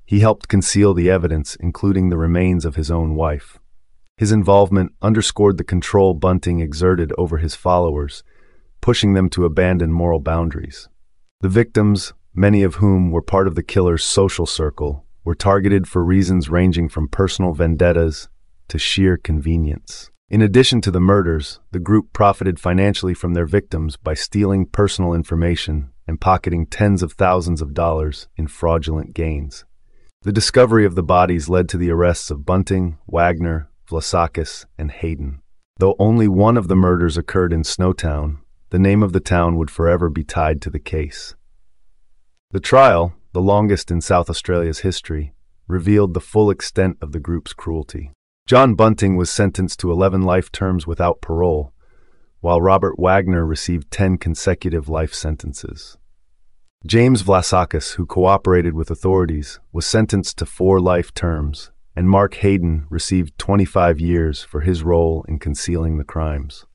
he helped conceal the evidence, including the remains of his own wife. His involvement underscored the control Bunting exerted over his followers, pushing them to abandon moral boundaries. The victims, many of whom were part of the killer's social circle, were targeted for reasons ranging from personal vendettas to sheer convenience. In addition to the murders, the group profited financially from their victims by stealing personal information and pocketing tens of thousands of dollars in fraudulent gains. The discovery of the bodies led to the arrests of Bunting, Wagner, Vlasakis, and Hayden. Though only one of the murders occurred in Snowtown, the name of the town would forever be tied to the case. The trial, the longest in South Australia's history, revealed the full extent of the group's cruelty. John Bunting was sentenced to 11 life terms without parole, while Robert Wagner received 10 consecutive life sentences. James Vlasakis, who cooperated with authorities, was sentenced to 4 life terms, and Mark Hayden received 25 years for his role in concealing the crimes.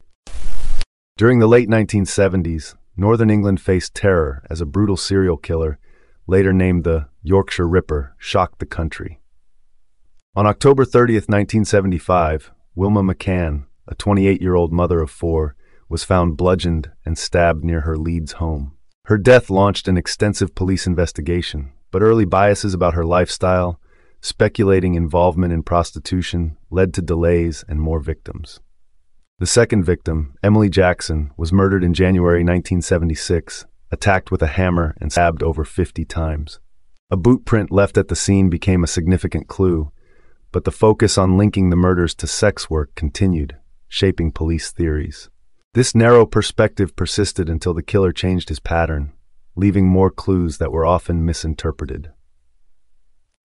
During the late 1970s, Northern England faced terror as a brutal serial killer, later named the Yorkshire Ripper, shocked the country. On October 30th, 1975, Wilma McCann, a 28-year-old mother of four, was found bludgeoned and stabbed near her Leeds home. Her death launched an extensive police investigation, but early biases about her lifestyle, speculating involvement in prostitution, led to delays and more victims. The second victim, Emily Jackson, was murdered in January 1976, attacked with a hammer and stabbed over 50 times. A boot print left at the scene became a significant clue, but the focus on linking the murders to sex work continued, shaping police theories. This narrow perspective persisted until the killer changed his pattern, leaving more clues that were often misinterpreted.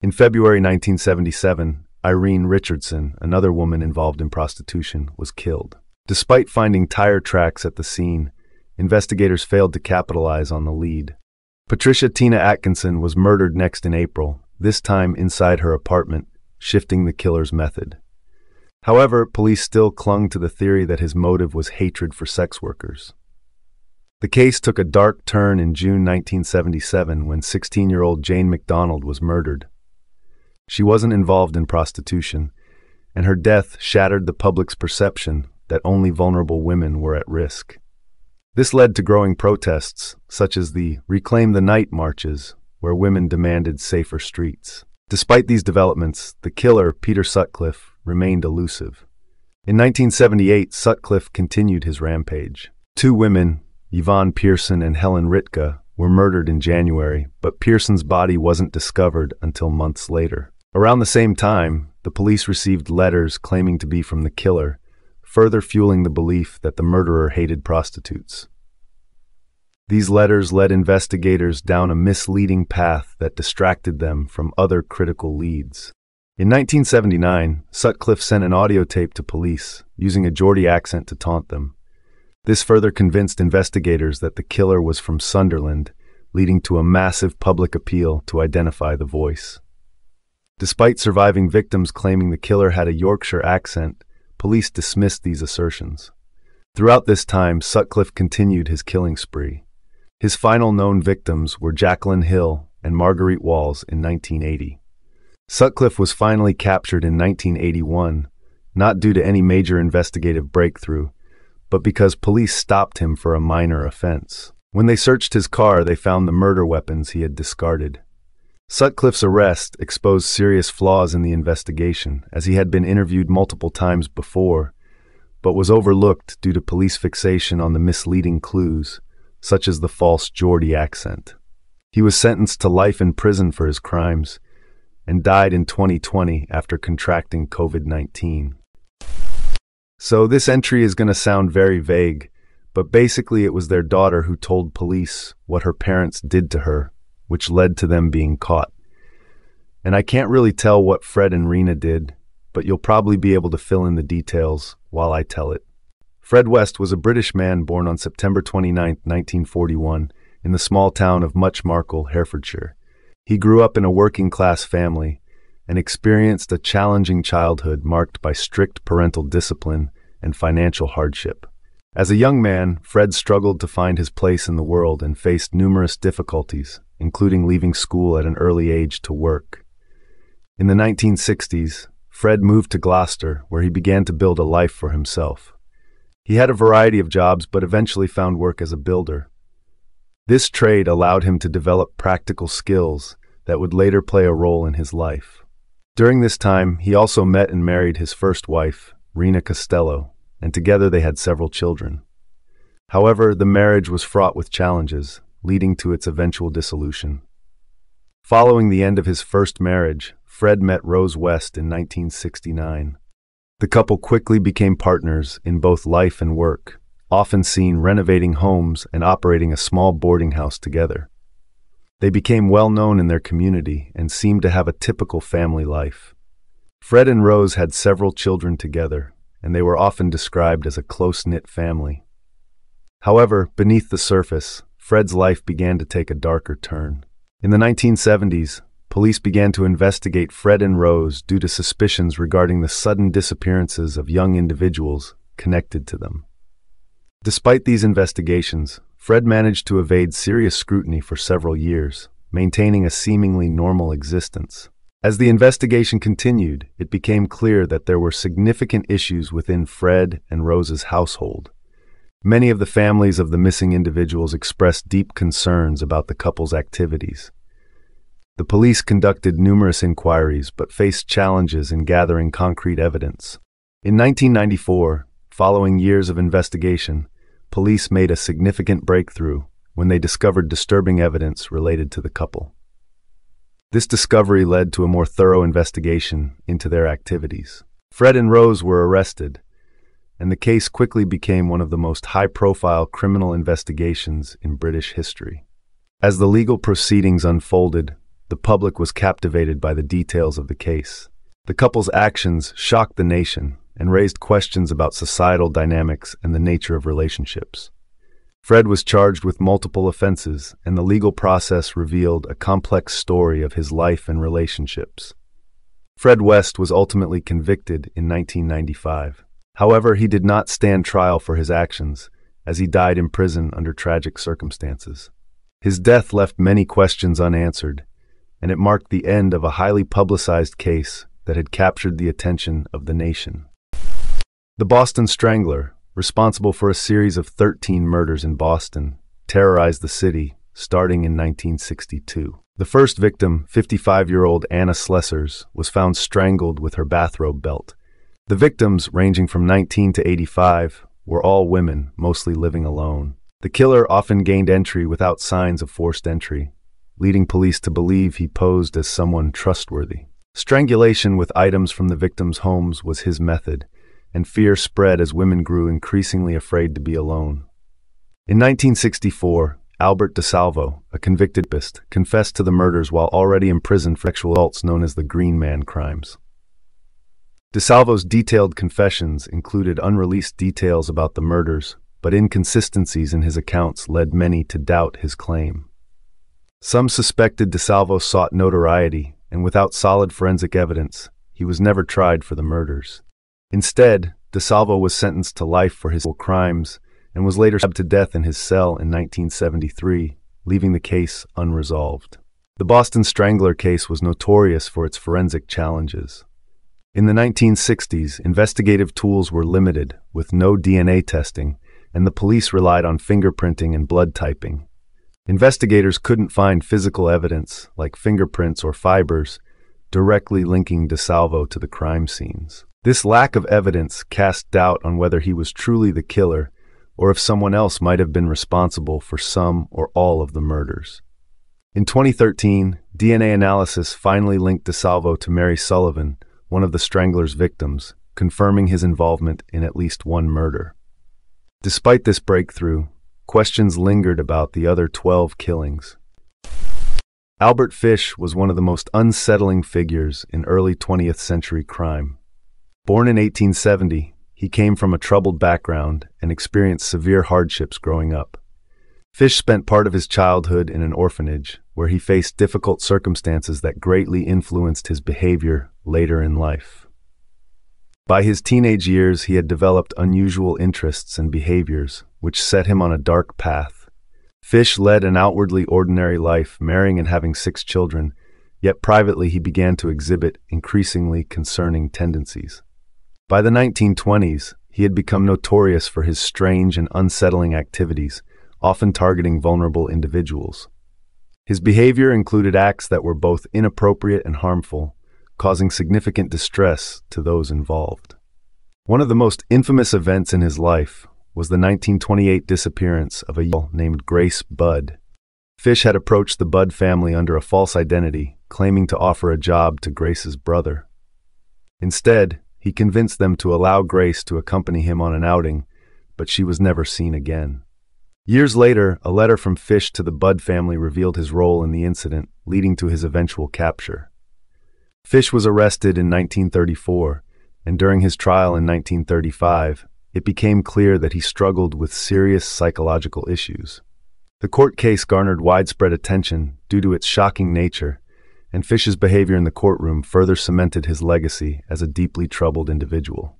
In February 1977, Irene Richardson, another woman involved in prostitution, was killed. Despite finding tire tracks at the scene, investigators failed to capitalize on the lead. Patricia Tina Atkinson was murdered next in April, this time inside her apartment, shifting the killer's method. However, police still clung to the theory that his motive was hatred for sex workers. The case took a dark turn in June 1977 when 16-year-old Jane McDonald was murdered. She wasn't involved in prostitution, and her death shattered the public's perception that only vulnerable women were at risk. This led to growing protests, such as the Reclaim the Night marches, where women demanded safer streets. Despite these developments, the killer, Peter Sutcliffe, remained elusive. In 1978, Sutcliffe continued his rampage. Two women, Yvonne Pearson and Helen Ritka, were murdered in January, but Pearson's body wasn't discovered until months later. Around the same time, the police received letters claiming to be from the killer, further fueling the belief that the murderer hated prostitutes. These letters led investigators down a misleading path that distracted them from other critical leads. In 1979, Sutcliffe sent an audio tape to police, using a Geordie accent to taunt them. This further convinced investigators that the killer was from Sunderland, leading to a massive public appeal to identify the voice. Despite surviving victims claiming the killer had a Yorkshire accent, police dismissed these assertions. Throughout this time, Sutcliffe continued his killing spree. His final known victims were Jacqueline Hill and Marguerite Walls in 1980. Sutcliffe was finally captured in 1981, not due to any major investigative breakthrough, but because police stopped him for a minor offense. When they searched his car, they found the murder weapons he had discarded. Sutcliffe's arrest exposed serious flaws in the investigation, as he had been interviewed multiple times before, but was overlooked due to police fixation on the misleading clues, such as the false Geordie accent. He was sentenced to life in prison for his crimes, and died in 2020 after contracting COVID-19. So this entry is going to sound very vague, but basically it was their daughter who told police what her parents did to her, which led to them being caught. And I can't really tell what Fred and Rena did, but you'll probably be able to fill in the details while I tell it. Fred West was a British man born on September 29, 1941, in the small town of Muchmarcle, Herefordshire. He grew up in a working-class family and experienced a challenging childhood marked by strict parental discipline and financial hardship. As a young man, Fred struggled to find his place in the world and faced numerous difficulties, including leaving school at an early age to work. In the 1960s, Fred moved to Gloucester, where he began to build a life for himself. He had a variety of jobs, but eventually found work as a builder. This trade allowed him to develop practical skills that would later play a role in his life. During this time, he also met and married his first wife, Rena Costello, and together they had several children. However, the marriage was fraught with challenges, leading to its eventual dissolution. Following the end of his first marriage, Fred met Rose West in 1969. The couple quickly became partners in both life and work, often seen renovating homes and operating a small boarding house together. They became well known in their community and seemed to have a typical family life. Fred and Rose had several children together, and they were often described as a close-knit family. However, beneath the surface, Fred's life began to take a darker turn. In the 1970s, police began to investigate Fred and Rose due to suspicions regarding the sudden disappearances of young individuals connected to them. Despite these investigations, Fred managed to evade serious scrutiny for several years, maintaining a seemingly normal existence. As the investigation continued, it became clear that there were significant issues within Fred and Rose's household. Many of the families of the missing individuals expressed deep concerns about the couple's activities. The police conducted numerous inquiries but faced challenges in gathering concrete evidence. In 1994, following years of investigation, police made a significant breakthrough when they discovered disturbing evidence related to the couple. This discovery led to a more thorough investigation into their activities. Fred and Rose were arrested, and the case quickly became one of the most high-profile criminal investigations in British history. As the legal proceedings unfolded, the public was captivated by the details of the case. The couple's actions shocked the nation and raised questions about societal dynamics and the nature of relationships. Fred was charged with multiple offenses, and the legal process revealed a complex story of his life and relationships. Fred West was ultimately convicted in 1995. However, he did not stand trial for his actions, as he died in prison under tragic circumstances. His death left many questions unanswered, and it marked the end of a highly publicized case that had captured the attention of the nation. The Boston Strangler, responsible for a series of 13 murders in Boston, terrorized the city, starting in 1962. The first victim, 55-year-old Anna Slessers, was found strangled with her bathrobe belt. The victims, ranging from 19 to 85, were all women, mostly living alone. The killer often gained entry without signs of forced entry, leading police to believe he posed as someone trustworthy. Strangulation with items from the victims' homes was his method, and fear spread as women grew increasingly afraid to be alone. In 1964, Albert DeSalvo, a convicted rapist, confessed to the murders while already imprisoned for sexual assaults known as the Green Man crimes. DeSalvo's detailed confessions included unreleased details about the murders, but inconsistencies in his accounts led many to doubt his claim. Some suspected DeSalvo sought notoriety, and without solid forensic evidence, he was never tried for the murders. Instead, DeSalvo was sentenced to life for his crimes and was later stabbed to death in his cell in 1973, leaving the case unresolved. The Boston Strangler case was notorious for its forensic challenges. In the 1960s, investigative tools were limited, with no DNA testing, and the police relied on fingerprinting and blood typing. Investigators couldn't find physical evidence, like fingerprints or fibers, directly linking DeSalvo to the crime scenes. This lack of evidence cast doubt on whether he was truly the killer, or if someone else might have been responsible for some or all of the murders. In 2013, DNA analysis finally linked DeSalvo to Mary Sullivan, one of the Strangler's victims, confirming his involvement in at least one murder. Despite this breakthrough, questions lingered about the other 12 killings. Albert Fish was one of the most unsettling figures in early 20th century crime. Born in 1870, he came from a troubled background and experienced severe hardships growing up. Fish spent part of his childhood in an orphanage, where he faced difficult circumstances that greatly influenced his behavior later in life. By his teenage years, he had developed unusual interests and behaviors, which set him on a dark path. Fish led an outwardly ordinary life, marrying and having 6 children, yet privately he began to exhibit increasingly concerning tendencies. By the 1920s, he had become notorious for his strange and unsettling activities, often targeting vulnerable individuals. His behavior included acts that were both inappropriate and harmful, causing significant distress to those involved. One of the most infamous events in his life was the 1928 disappearance of a young girl named Grace Budd. Fish had approached the Budd family under a false identity, claiming to offer a job to Grace's brother. Instead, he convinced them to allow Grace to accompany him on an outing, but she was never seen again. Years later, a letter from Fish to the Budd family revealed his role in the incident, leading to his eventual capture. Fish was arrested in 1934, and during his trial in 1935, it became clear that he struggled with serious psychological issues. The court case garnered widespread attention due to its shocking nature, and Fish's behavior in the courtroom further cemented his legacy as a deeply troubled individual.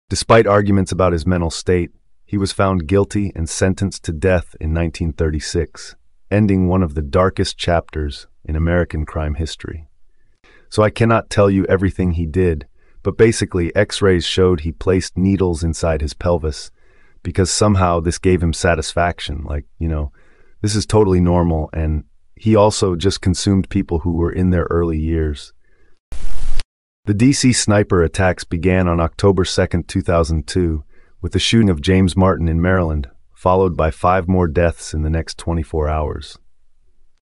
Despite arguments about his mental state, he was found guilty and sentenced to death in 1936, ending one of the darkest chapters in American crime history. So I cannot tell you everything he did, but basically X-rays showed he placed needles inside his pelvis because somehow this gave him satisfaction. This is totally normal, and he also just consumed people who were in their early years. The DC sniper attacks began on October 2, 2002, with the shooting of James Martin in Maryland, followed by 5 more deaths in the next 24 hours.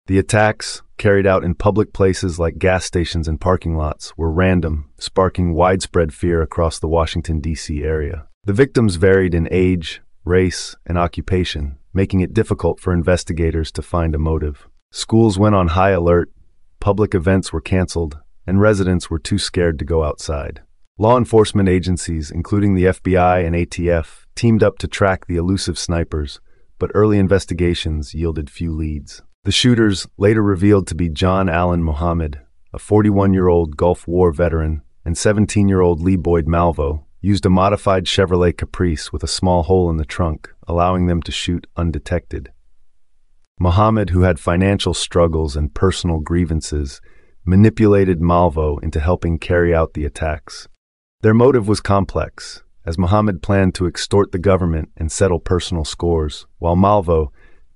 The attacks, carried out in public places like gas stations and parking lots, were random, sparking widespread fear across the Washington, D.C. area. The victims varied in age, race, and occupation, making it difficult for investigators to find a motive. Schools went on high alert, public events were canceled, and residents were too scared to go outside. Law enforcement agencies, including the FBI and ATF, teamed up to track the elusive snipers, but early investigations yielded few leads. The shooters, later revealed to be John Allen Muhammad, a 41-year-old Gulf War veteran, and 17-year-old Lee Boyd Malvo, used a modified Chevrolet Caprice with a small hole in the trunk, allowing them to shoot undetected. Muhammad, who had financial struggles and personal grievances, manipulated Malvo into helping carry out the attacks. Their motive was complex, as Muhammad planned to extort the government and settle personal scores, while Malvo,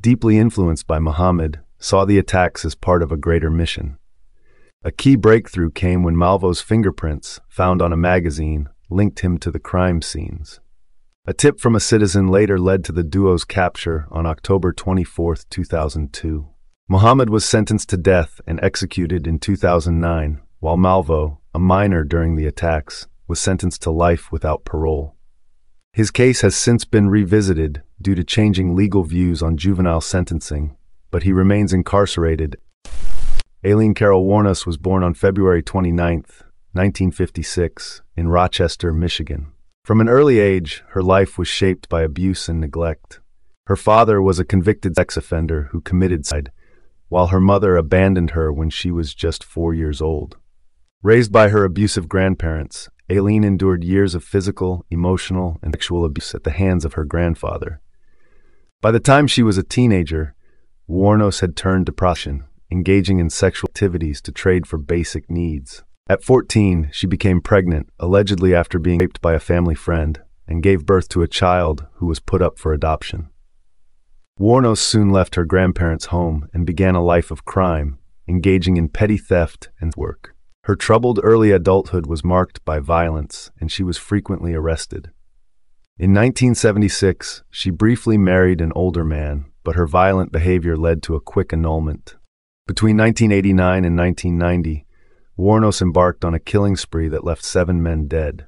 deeply influenced by Muhammad, saw the attacks as part of a greater mission. A key breakthrough came when Malvo's fingerprints, found on a magazine, linked him to the crime scenes. A tip from a citizen later led to the duo's capture on October 24, 2002. Muhammad was sentenced to death and executed in 2009, while Malvo, a minor during the attacks, was sentenced to life without parole. His case has since been revisited due to changing legal views on juvenile sentencing, but he remains incarcerated. Aileen Carol Wuornos was born on February 29, 1956, in Rochester, Michigan. From an early age, her life was shaped by abuse and neglect. Her father was a convicted sex offender who committed suicide, while her mother abandoned her when she was just 4 years old. Raised by her abusive grandparents, Aileen endured years of physical, emotional, and sexual abuse at the hands of her grandfather. By the time she was a teenager, Wuornos had turned to prostitution, engaging in sexual activities to trade for basic needs. At 14, she became pregnant, allegedly after being raped by a family friend, and gave birth to a child who was put up for adoption. Wuornos soon left her grandparents' home and began a life of crime, engaging in petty theft and work. Her troubled early adulthood was marked by violence, and she was frequently arrested. In 1976, she briefly married an older man, but her violent behavior led to a quick annulment. Between 1989 and 1990, Wuornos embarked on a killing spree that left 7 men dead.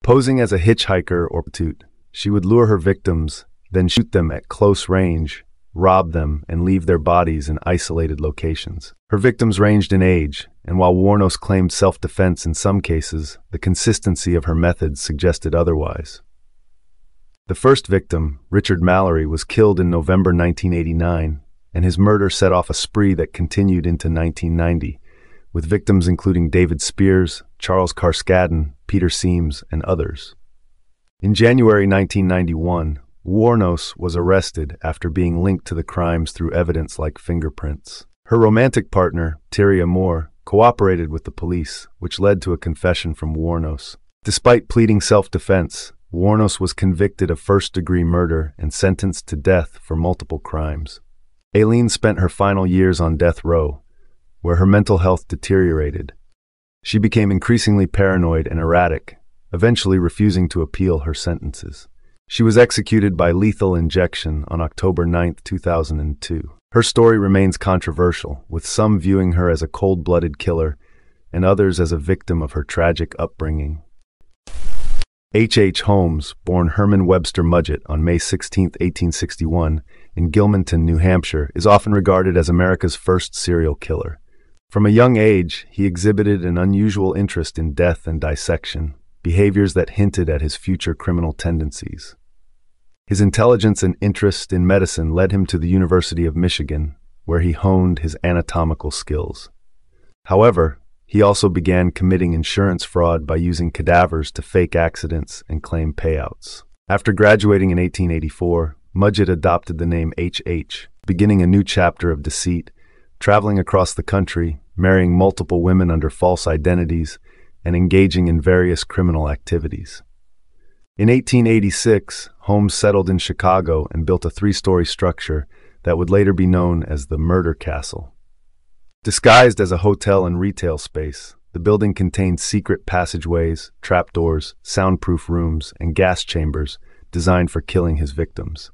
Posing as a hitchhiker or prostitute, she would lure her victims, then shoot them at close range, rob them, and leave their bodies in isolated locations. Her victims ranged in age, and while Wuornos claimed self-defense in some cases, the consistency of her methods suggested otherwise. The first victim, Richard Mallory, was killed in November 1989, and his murder set off a spree that continued into 1990, with victims including David Spears, Charles Carskadden, Peter Seams, and others. In January 1991, Wuornos was arrested after being linked to the crimes through evidence like fingerprints. Her romantic partner, Thierry Amour, cooperated with the police, which led to a confession from Wuornos. Despite pleading self-defense, Wuornos was convicted of first-degree murder and sentenced to death for multiple crimes. Aileen spent her final years on death row, where her mental health deteriorated. She became increasingly paranoid and erratic, eventually refusing to appeal her sentences. She was executed by lethal injection on October 9, 2002. Her story remains controversial, with some viewing her as a cold-blooded killer and others as a victim of her tragic upbringing. H. Holmes, born Herman Webster Mudgett on May 16, 1861, in Gilmanton, New Hampshire, is often regarded as America's first serial killer. From a young age, he exhibited an unusual interest in death and dissection, behaviors that hinted at his future criminal tendencies. His intelligence and interest in medicine led him to the University of Michigan, where he honed his anatomical skills. However, he also began committing insurance fraud by using cadavers to fake accidents and claim payouts. After graduating in 1884, Mudgett adopted the name H.H., beginning a new chapter of deceit, traveling across the country, marrying multiple women under false identities, and engaging in various criminal activities. In 1886, Holmes settled in Chicago and built a three-story structure that would later be known as the Murder Castle. Disguised as a hotel and retail space, the building contained secret passageways, trapdoors, soundproof rooms, and gas chambers designed for killing his victims.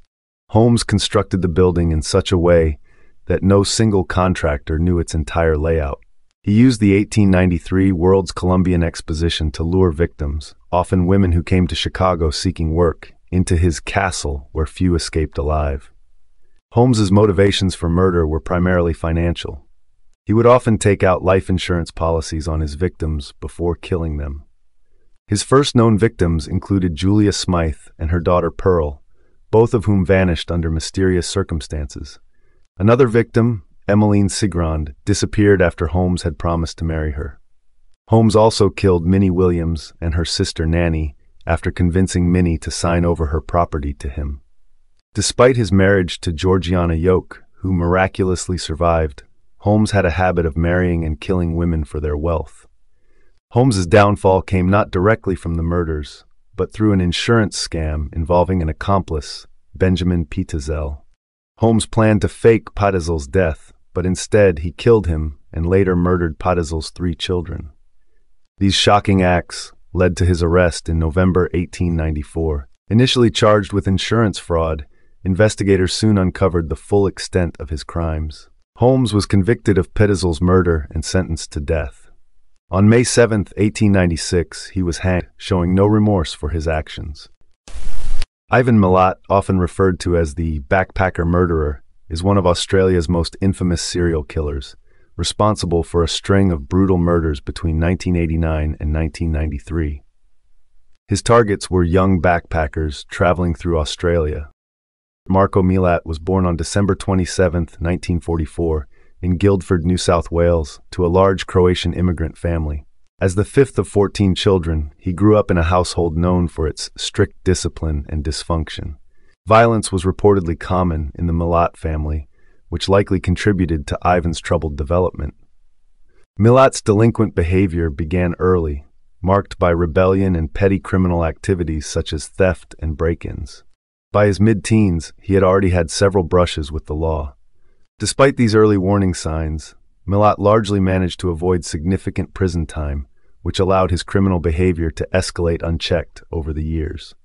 Holmes constructed the building in such a way that no single contractor knew its entire layout. He used the 1893 World's Columbian Exposition to lure victims, often women who came to Chicago seeking work, into his castle where few escaped alive. Holmes's motivations for murder were primarily financial. He would often take out life insurance policies on his victims before killing them. His first known victims included Julia Smythe and her daughter Pearl, both of whom vanished under mysterious circumstances. Another victim, Emmeline Sigrand, disappeared after Holmes had promised to marry her. Holmes also killed Minnie Williams and her sister Nanny after convincing Minnie to sign over her property to him. Despite his marriage to Georgiana Yoke, who miraculously survived, Holmes had a habit of marrying and killing women for their wealth. Holmes's downfall came not directly from the murders, but through an insurance scam involving an accomplice, Benjamin Pitezel. Holmes planned to fake Pitezel's death, but instead he killed him and later murdered Pitezel's 3 children. These shocking acts led to his arrest in November 1894. Initially charged with insurance fraud, investigators soon uncovered the full extent of his crimes. Holmes was convicted of Pitezel's murder and sentenced to death. On May 7, 1896, he was hanged, showing no remorse for his actions. Ivan Milat, often referred to as the backpacker murderer, is one of Australia's most infamous serial killers, responsible for a string of brutal murders between 1989 and 1993. His targets were young backpackers traveling through Australia. Marko Milat was born on December 27, 1944, in Guildford, New South Wales, to a large Croatian immigrant family. As the 5th of 14 children, he grew up in a household known for its strict discipline and dysfunction. Violence was reportedly common in the Milat family, which likely contributed to Ivan's troubled development. Milat's delinquent behavior began early, marked by rebellion and petty criminal activities such as theft and break-ins. By his mid-teens, he had already had several brushes with the law. Despite these early warning signs, Milat largely managed to avoid significant prison time, which allowed his criminal behavior to escalate unchecked over the years.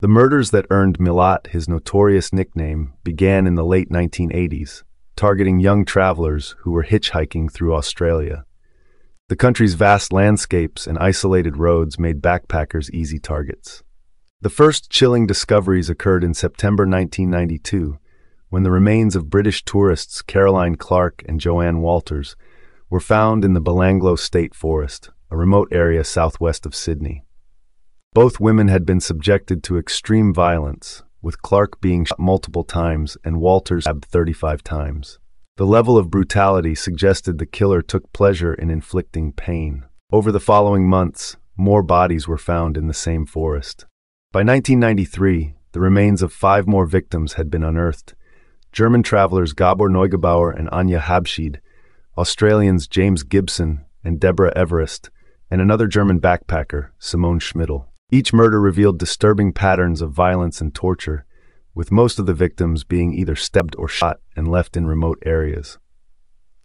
The murders that earned Milat his notorious nickname began in the late 1980s, targeting young travelers who were hitchhiking through Australia. The country's vast landscapes and isolated roads made backpackers easy targets. The first chilling discoveries occurred in September 1992, when the remains of British tourists Caroline Clark and Joanne Walters were found in the Belanglo State Forest, a remote area southwest of Sydney. Both women had been subjected to extreme violence, with Clark being shot multiple times and Walters stabbed 35 times. The level of brutality suggested the killer took pleasure in inflicting pain. Over the following months, more bodies were found in the same forest. By 1993, the remains of 5 more victims had been unearthed. German travelers Gabor Neugebauer and Anja Habschied, Australians James Gibson and Deborah Everest, and another German backpacker, Simone Schmidl. Each murder revealed disturbing patterns of violence and torture, with most of the victims being either stabbed or shot and left in remote areas.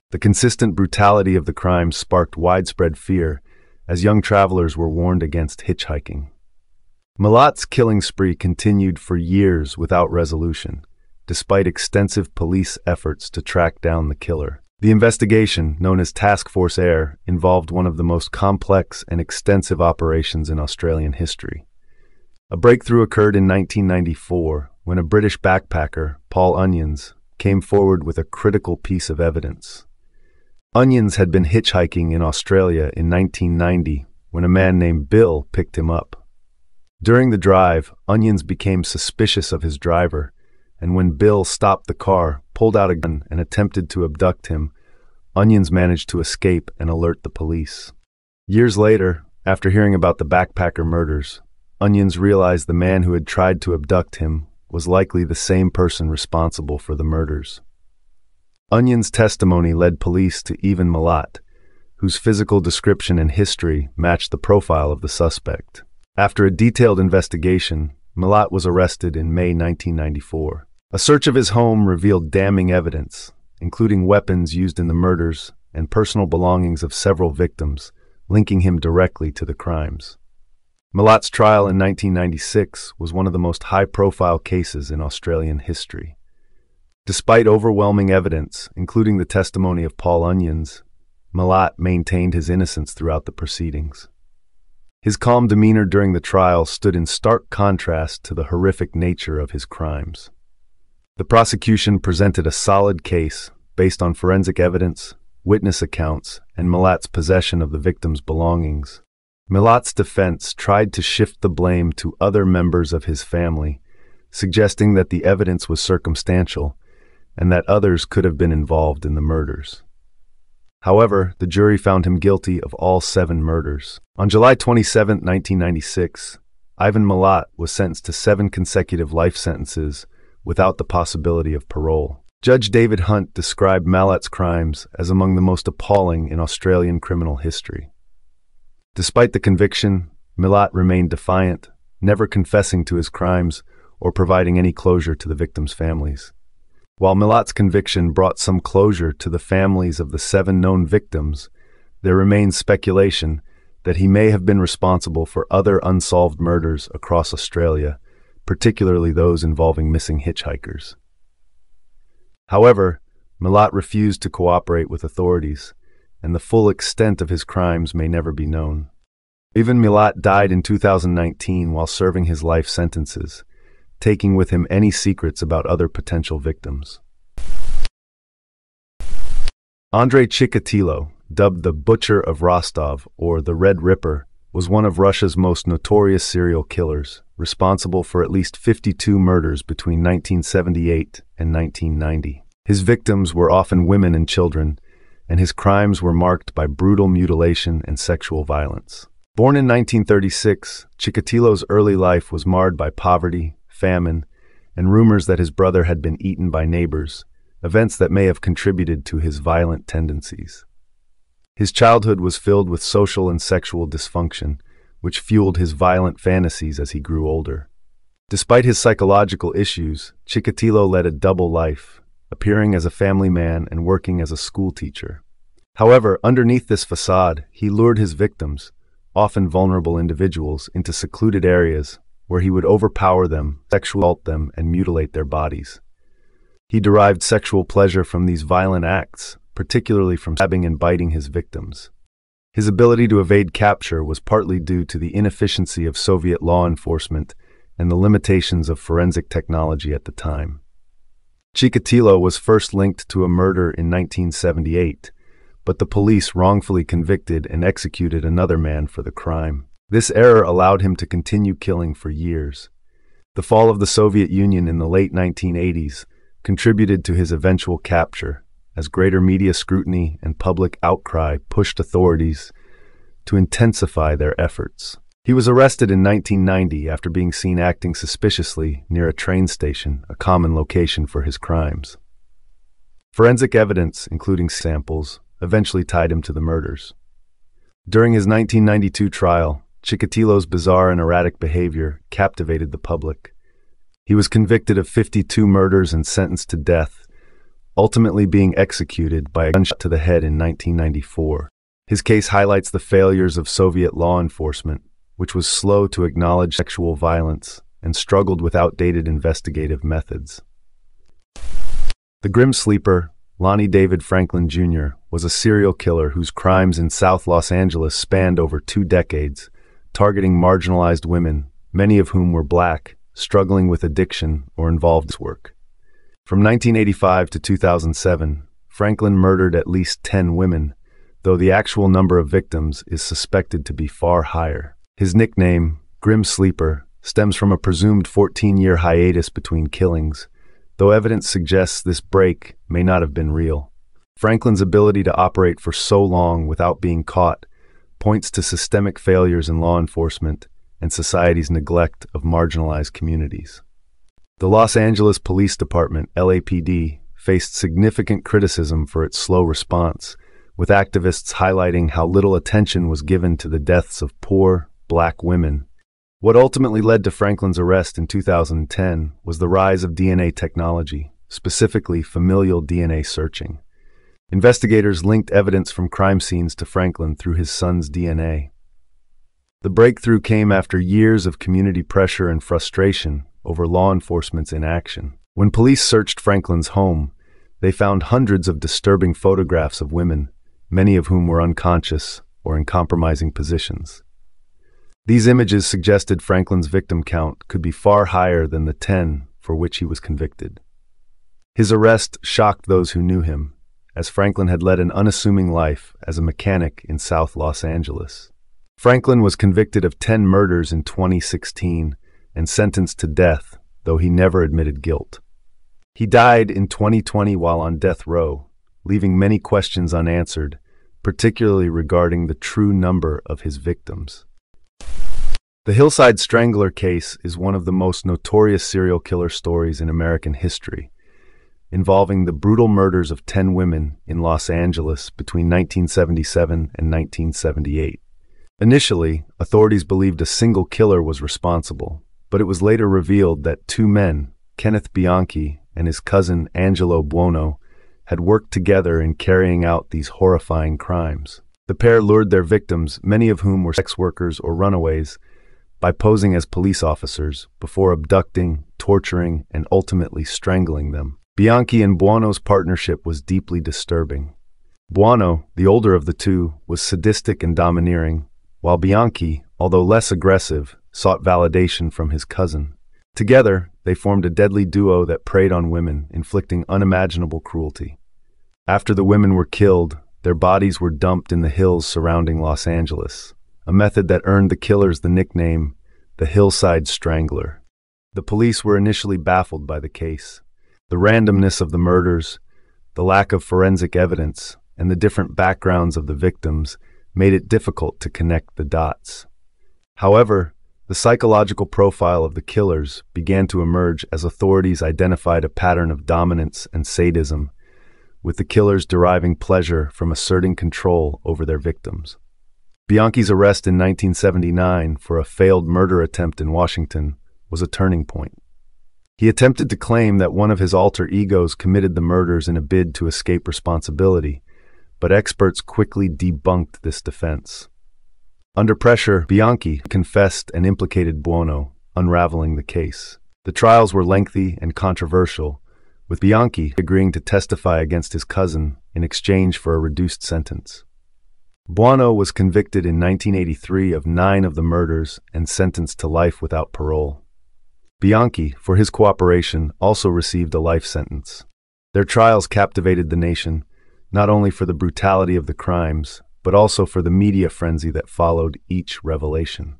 The consistent brutality of the crimes sparked widespread fear, as young travelers were warned against hitchhiking. Milat's killing spree continued for years without resolution, despite extensive police efforts to track down the killer. The investigation, known as Task Force Air, involved one of the most complex and extensive operations in Australian history. A breakthrough occurred in 1994 when a British backpacker, Paul Onions, came forward with a critical piece of evidence. Onions had been hitchhiking in Australia in 1990 when a man named Bill picked him up. During the drive, Onions became suspicious of his driver, and when Bill stopped the car, pulled out a gun, and attempted to abduct him, Onions managed to escape and alert the police. Years later, after hearing about the backpacker murders, Onions realized the man who had tried to abduct him was likely the same person responsible for the murders. Onion's testimony led police to Ivan Milat, whose physical description and history matched the profile of the suspect. After a detailed investigation, Milat was arrested in May 1994. A search of his home revealed damning evidence, including weapons used in the murders and personal belongings of several victims, linking him directly to the crimes. Milat's trial in 1996 was one of the most high-profile cases in Australian history. Despite overwhelming evidence, including the testimony of Paul Onions, Milat maintained his innocence throughout the proceedings. His calm demeanor during the trial stood in stark contrast to the horrific nature of his crimes. The prosecution presented a solid case based on forensic evidence, witness accounts, and Milat's possession of the victim's belongings. Milat's defense tried to shift the blame to other members of his family, suggesting that the evidence was circumstantial and that others could have been involved in the murders. However, the jury found him guilty of all 7 murders. On July 27, 1996, Ivan Milat was sentenced to 7 consecutive life sentences without the possibility of parole. Judge David Hunt described Milat's crimes as among the most appalling in Australian criminal history. Despite the conviction, Milat remained defiant, never confessing to his crimes or providing any closure to the victims' families. While Milat's conviction brought some closure to the families of the 7 known victims, there remains speculation that he may have been responsible for other unsolved murders across Australia, particularly those involving missing hitchhikers. However, Milat refused to cooperate with authorities, and the full extent of his crimes may never be known. Ivan Milat died in 2019 while serving his life sentences, taking with him any secrets about other potential victims. Andrei Chikatilo, dubbed the Butcher of Rostov or the Red Ripper, was one of Russia's most notorious serial killers, responsible for at least 52 murders between 1978 and 1990. His victims were often women and children, and his crimes were marked by brutal mutilation and sexual violence. Born in 1936, Chikatilo's early life was marred by poverty, famine, and rumors that his brother had been eaten by neighbors, events that may have contributed to his violent tendencies. His childhood was filled with social and sexual dysfunction, which fueled his violent fantasies as he grew older. Despite his psychological issues, Chikatilo led a double life, appearing as a family man and working as a school teacher. However, underneath this facade, he lured his victims, often vulnerable individuals, into secluded areas where he would overpower them, sexually assault them, and mutilate their bodies. He derived sexual pleasure from these violent acts, particularly from stabbing and biting his victims. His ability to evade capture was partly due to the inefficiency of Soviet law enforcement and the limitations of forensic technology at the time. Chikatilo was first linked to a murder in 1978, but the police wrongfully convicted and executed another man for the crime. This error allowed him to continue killing for years. The fall of the Soviet Union in the late 1980s contributed to his eventual capture, as greater media scrutiny and public outcry pushed authorities to intensify their efforts. He was arrested in 1990 after being seen acting suspiciously near a train station, a common location for his crimes. Forensic evidence, including samples, eventually tied him to the murders. During his 1992 trial, Chikatilo's bizarre and erratic behavior captivated the public. He was convicted of 52 murders and sentenced to death, ultimately being executed by a gunshot to the head in 1994. His case highlights the failures of Soviet law enforcement, which was slow to acknowledge sexual violence and struggled with outdated investigative methods. The Grim Sleeper, Lonnie David Franklin Jr., was a serial killer whose crimes in South Los Angeles spanned over 2 decades, targeting marginalized women, many of whom were Black, struggling with addiction or involved in work. From 1985 to 2007, Franklin murdered at least 10 women, though the actual number of victims is suspected to be far higher. His nickname, Grim Sleeper, stems from a presumed 14-year hiatus between killings, though evidence suggests this break may not have been real. Franklin's ability to operate for so long without being caught points to systemic failures in law enforcement and society's neglect of marginalized communities. The Los Angeles Police Department, LAPD, faced significant criticism for its slow response, with activists highlighting how little attention was given to the deaths of poor, Black women. What ultimately led to Franklin's arrest in 2010 was the rise of DNA technology, specifically familial DNA searching. Investigators linked evidence from crime scenes to Franklin through his son's DNA. The breakthrough came after years of community pressure and frustration over law enforcement's inaction. When police searched Franklin's home, they found hundreds of disturbing photographs of women, many of whom were unconscious or in compromising positions. These images suggested Franklin's victim count could be far higher than the 10 for which he was convicted. His arrest shocked those who knew him, as Franklin had led an unassuming life as a mechanic in South Los Angeles. Franklin was convicted of 10 murders in 2016 and sentenced to death, though he never admitted guilt. He died in 2020 while on death row, leaving many questions unanswered, particularly regarding the true number of his victims. The Hillside Strangler case is one of the most notorious serial killer stories in American history, involving the brutal murders of 10 women in Los Angeles between 1977 and 1978. Initially, authorities believed a single killer was responsible, but it was later revealed that 2 men, Kenneth Bianchi and his cousin Angelo Buono, had worked together in carrying out these horrifying crimes. The pair lured their victims, many of whom were sex workers or runaways, by posing as police officers before abducting, torturing, and ultimately strangling them. Bianchi and Buono's partnership was deeply disturbing. Buono, the older of the two, was sadistic and domineering, while Bianchi, although less aggressive, sought validation from his cousin. Together, they formed a deadly duo that preyed on women, inflicting unimaginable cruelty. After the women were killed, their bodies were dumped in the hills surrounding Los Angeles, a method that earned the killers the nickname the Hillside Strangler. The police were initially baffled by the case. The randomness of the murders, the lack of forensic evidence, and the different backgrounds of the victims made it difficult to connect the dots. However, the psychological profile of the killers began to emerge as authorities identified a pattern of dominance and sadism, with the killers deriving pleasure from asserting control over their victims. Bianchi's arrest in 1979 for a failed murder attempt in Washington was a turning point. He attempted to claim that one of his alter egos committed the murders in a bid to escape responsibility, but experts quickly debunked this defense. Under pressure, Bianchi confessed and implicated Buono, unraveling the case. The trials were lengthy and controversial, with Bianchi agreeing to testify against his cousin in exchange for a reduced sentence. Buono was convicted in 1983 of 9 of the murders and sentenced to life without parole. Bianchi, for his cooperation, also received a life sentence. Their trials captivated the nation, not only for the brutality of the crimes, but also for the media frenzy that followed each revelation.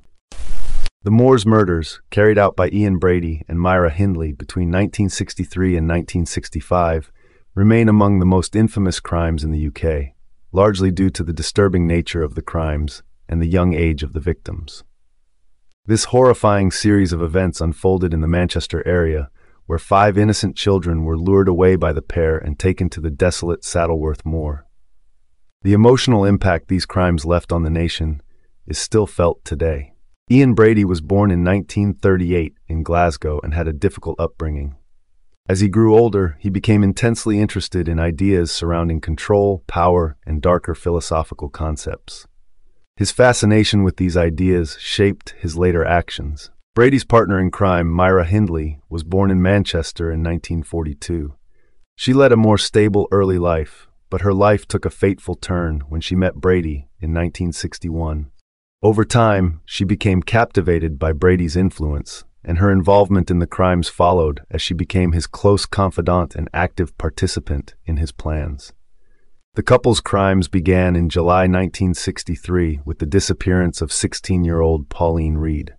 The Moores murders, carried out by Ian Brady and Myra Hindley between 1963 and 1965, remain among the most infamous crimes in the UK, largely due to the disturbing nature of the crimes and the young age of the victims. This horrifying series of events unfolded in the Manchester area, where 5 innocent children were lured away by the pair and taken to the desolate Saddleworth Moor. The emotional impact these crimes left on the nation is still felt today. Ian Brady was born in 1938 in Glasgow and had a difficult upbringing. As he grew older, he became intensely interested in ideas surrounding control, power, and darker philosophical concepts. His fascination with these ideas shaped his later actions. Brady's partner in crime, Myra Hindley, was born in Manchester in 1942. She led a more stable early life, but her life took a fateful turn when she met Brady in 1961. Over time, she became captivated by Brady's influence, and her involvement in the crimes followed as she became his close confidant and active participant in his plans. The couple's crimes began in July 1963 with the disappearance of 16-year-old Pauline Reed.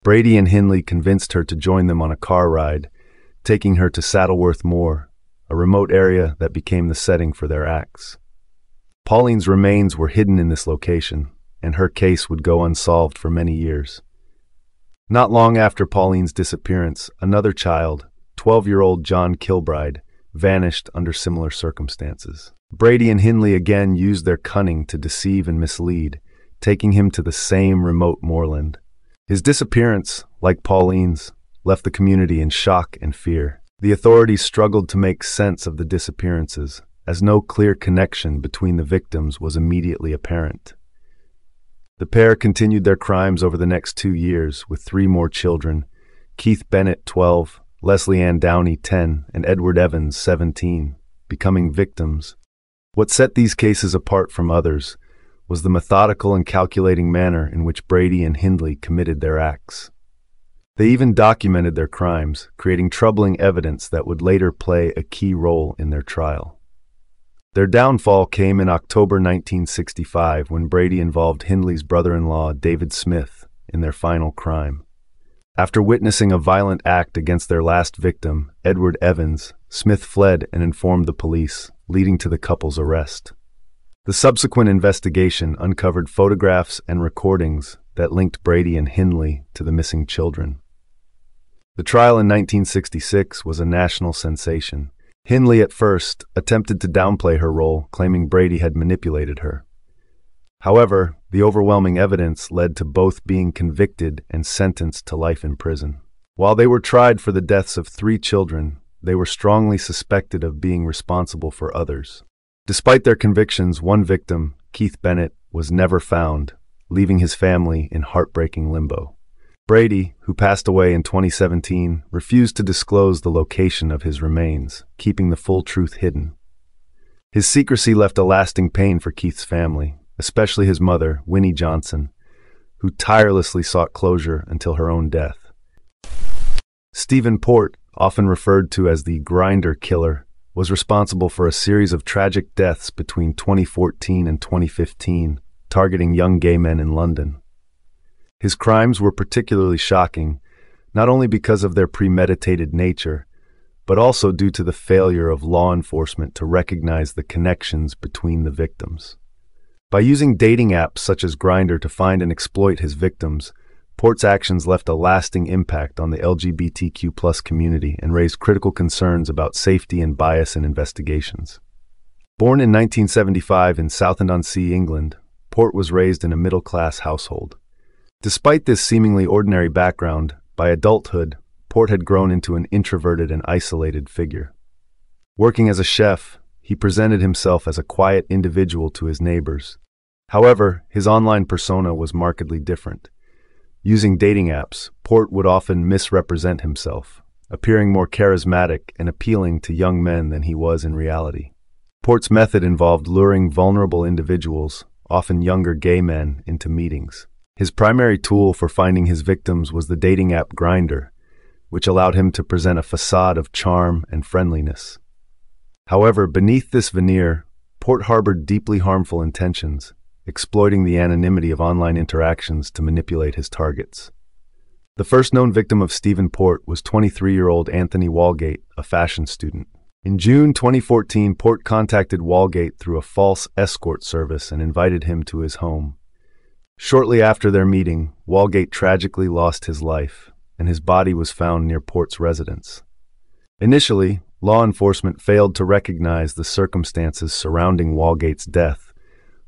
Brady and Hindley convinced her to join them on a car ride, taking her to Saddleworth Moor, a remote area that became the setting for their acts. Pauline's remains were hidden in this location, and her case would go unsolved for many years. Not long after Pauline's disappearance, another child, 12-year-old John Kilbride, vanished under similar circumstances. Brady and Hindley again used their cunning to deceive and mislead, taking him to the same remote moorland. His disappearance, like Pauline's, left the community in shock and fear. The authorities struggled to make sense of the disappearances, as no clear connection between the victims was immediately apparent. The pair continued their crimes over the next 2 years with 3 more children, Keith Bennett, 12, Leslie Ann Downey, 10, and Edward Evans, 17, becoming victims. What set these cases apart from others was the methodical and calculating manner in which Brady and Hindley committed their acts. They even documented their crimes, creating troubling evidence that would later play a key role in their trial. Their downfall came in October 1965 when Brady involved Hindley's brother-in-law, David Smith, in their final crime. After witnessing a violent act against their last victim, Edward Evans, Smith fled and informed the police, leading to the couple's arrest. The subsequent investigation uncovered photographs and recordings that linked Brady and Hindley to the missing children. The trial in 1966 was a national sensation. Hindley at first attempted to downplay her role, claiming Brady had manipulated her. However, the overwhelming evidence led to both being convicted and sentenced to life in prison. While they were tried for the deaths of 3 children, they were strongly suspected of being responsible for others. Despite their convictions, one victim, Keith Bennett, was never found, leaving his family in heartbreaking limbo. Brady, who passed away in 2017, refused to disclose the location of his remains, keeping the full truth hidden. His secrecy left a lasting pain for Keith's family, especially his mother, Winnie Johnson, who tirelessly sought closure until her own death. Stephen Port, often referred to as the Grinder Killer, was responsible for a series of tragic deaths between 2014 and 2015, targeting young gay men in London. His crimes were particularly shocking, not only because of their premeditated nature, but also due to the failure of law enforcement to recognize the connections between the victims. By using dating apps such as Grindr to find and exploit his victims, Port's actions left a lasting impact on the LGBTQ+ community and raised critical concerns about safety and bias in investigations. Born in 1975 in Southend-on-Sea, England, Port was raised in a middle-class household. Despite this seemingly ordinary background, by adulthood, Port had grown into an introverted and isolated figure. Working as a chef, he presented himself as a quiet individual to his neighbors. However, his online persona was markedly different. Using dating apps, Port would often misrepresent himself, appearing more charismatic and appealing to young men than he was in reality. Port's method involved luring vulnerable individuals, often younger gay men, into meetings. His primary tool for finding his victims was the dating app Grindr, which allowed him to present a facade of charm and friendliness. However, beneath this veneer, Port harbored deeply harmful intentions, exploiting the anonymity of online interactions to manipulate his targets. The first known victim of Stephen Port was 23-year-old Anthony Walgate, a fashion student. In June 2014, Port contacted Walgate through a false escort service and invited him to his home. Shortly after their meeting, Walgate tragically lost his life, and his body was found near Port's residence. Initially, law enforcement failed to recognize the circumstances surrounding Walgate's death,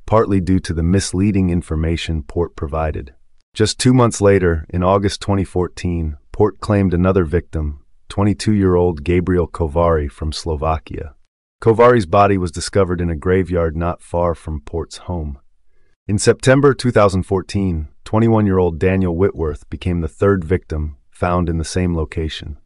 partly due to the misleading information Port provided. Just 2 months later, in August 2014, Port claimed another victim, 22-year-old Gabriel Kovari from Slovakia. Kovari's body was discovered in a graveyard not far from Port's home. In September 2014, 21-year-old Daniel Whitworth became the 3rd victim found in the same location.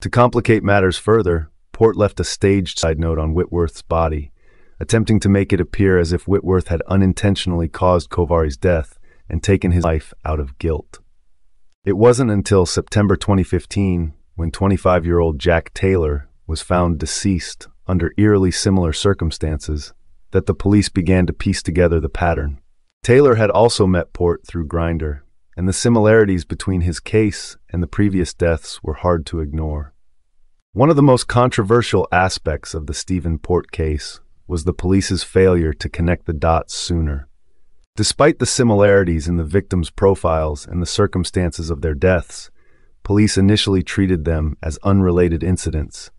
To complicate matters further, Port left a staged side note on Whitworth's body, attempting to make it appear as if Whitworth had unintentionally caused Kovari's death and taken his life out of guilt. It wasn't until September 2015, when 25-year-old Jack Taylor was found deceased under eerily similar circumstances, that the police began to piece together the pattern. Taylor had also met Port through Grindr, and the similarities between his case and the previous deaths were hard to ignore. One of the most controversial aspects of the Stephen Port case was the police's failure to connect the dots sooner. Despite the similarities in the victims' profiles and the circumstances of their deaths, police initially treated them as unrelated incidents,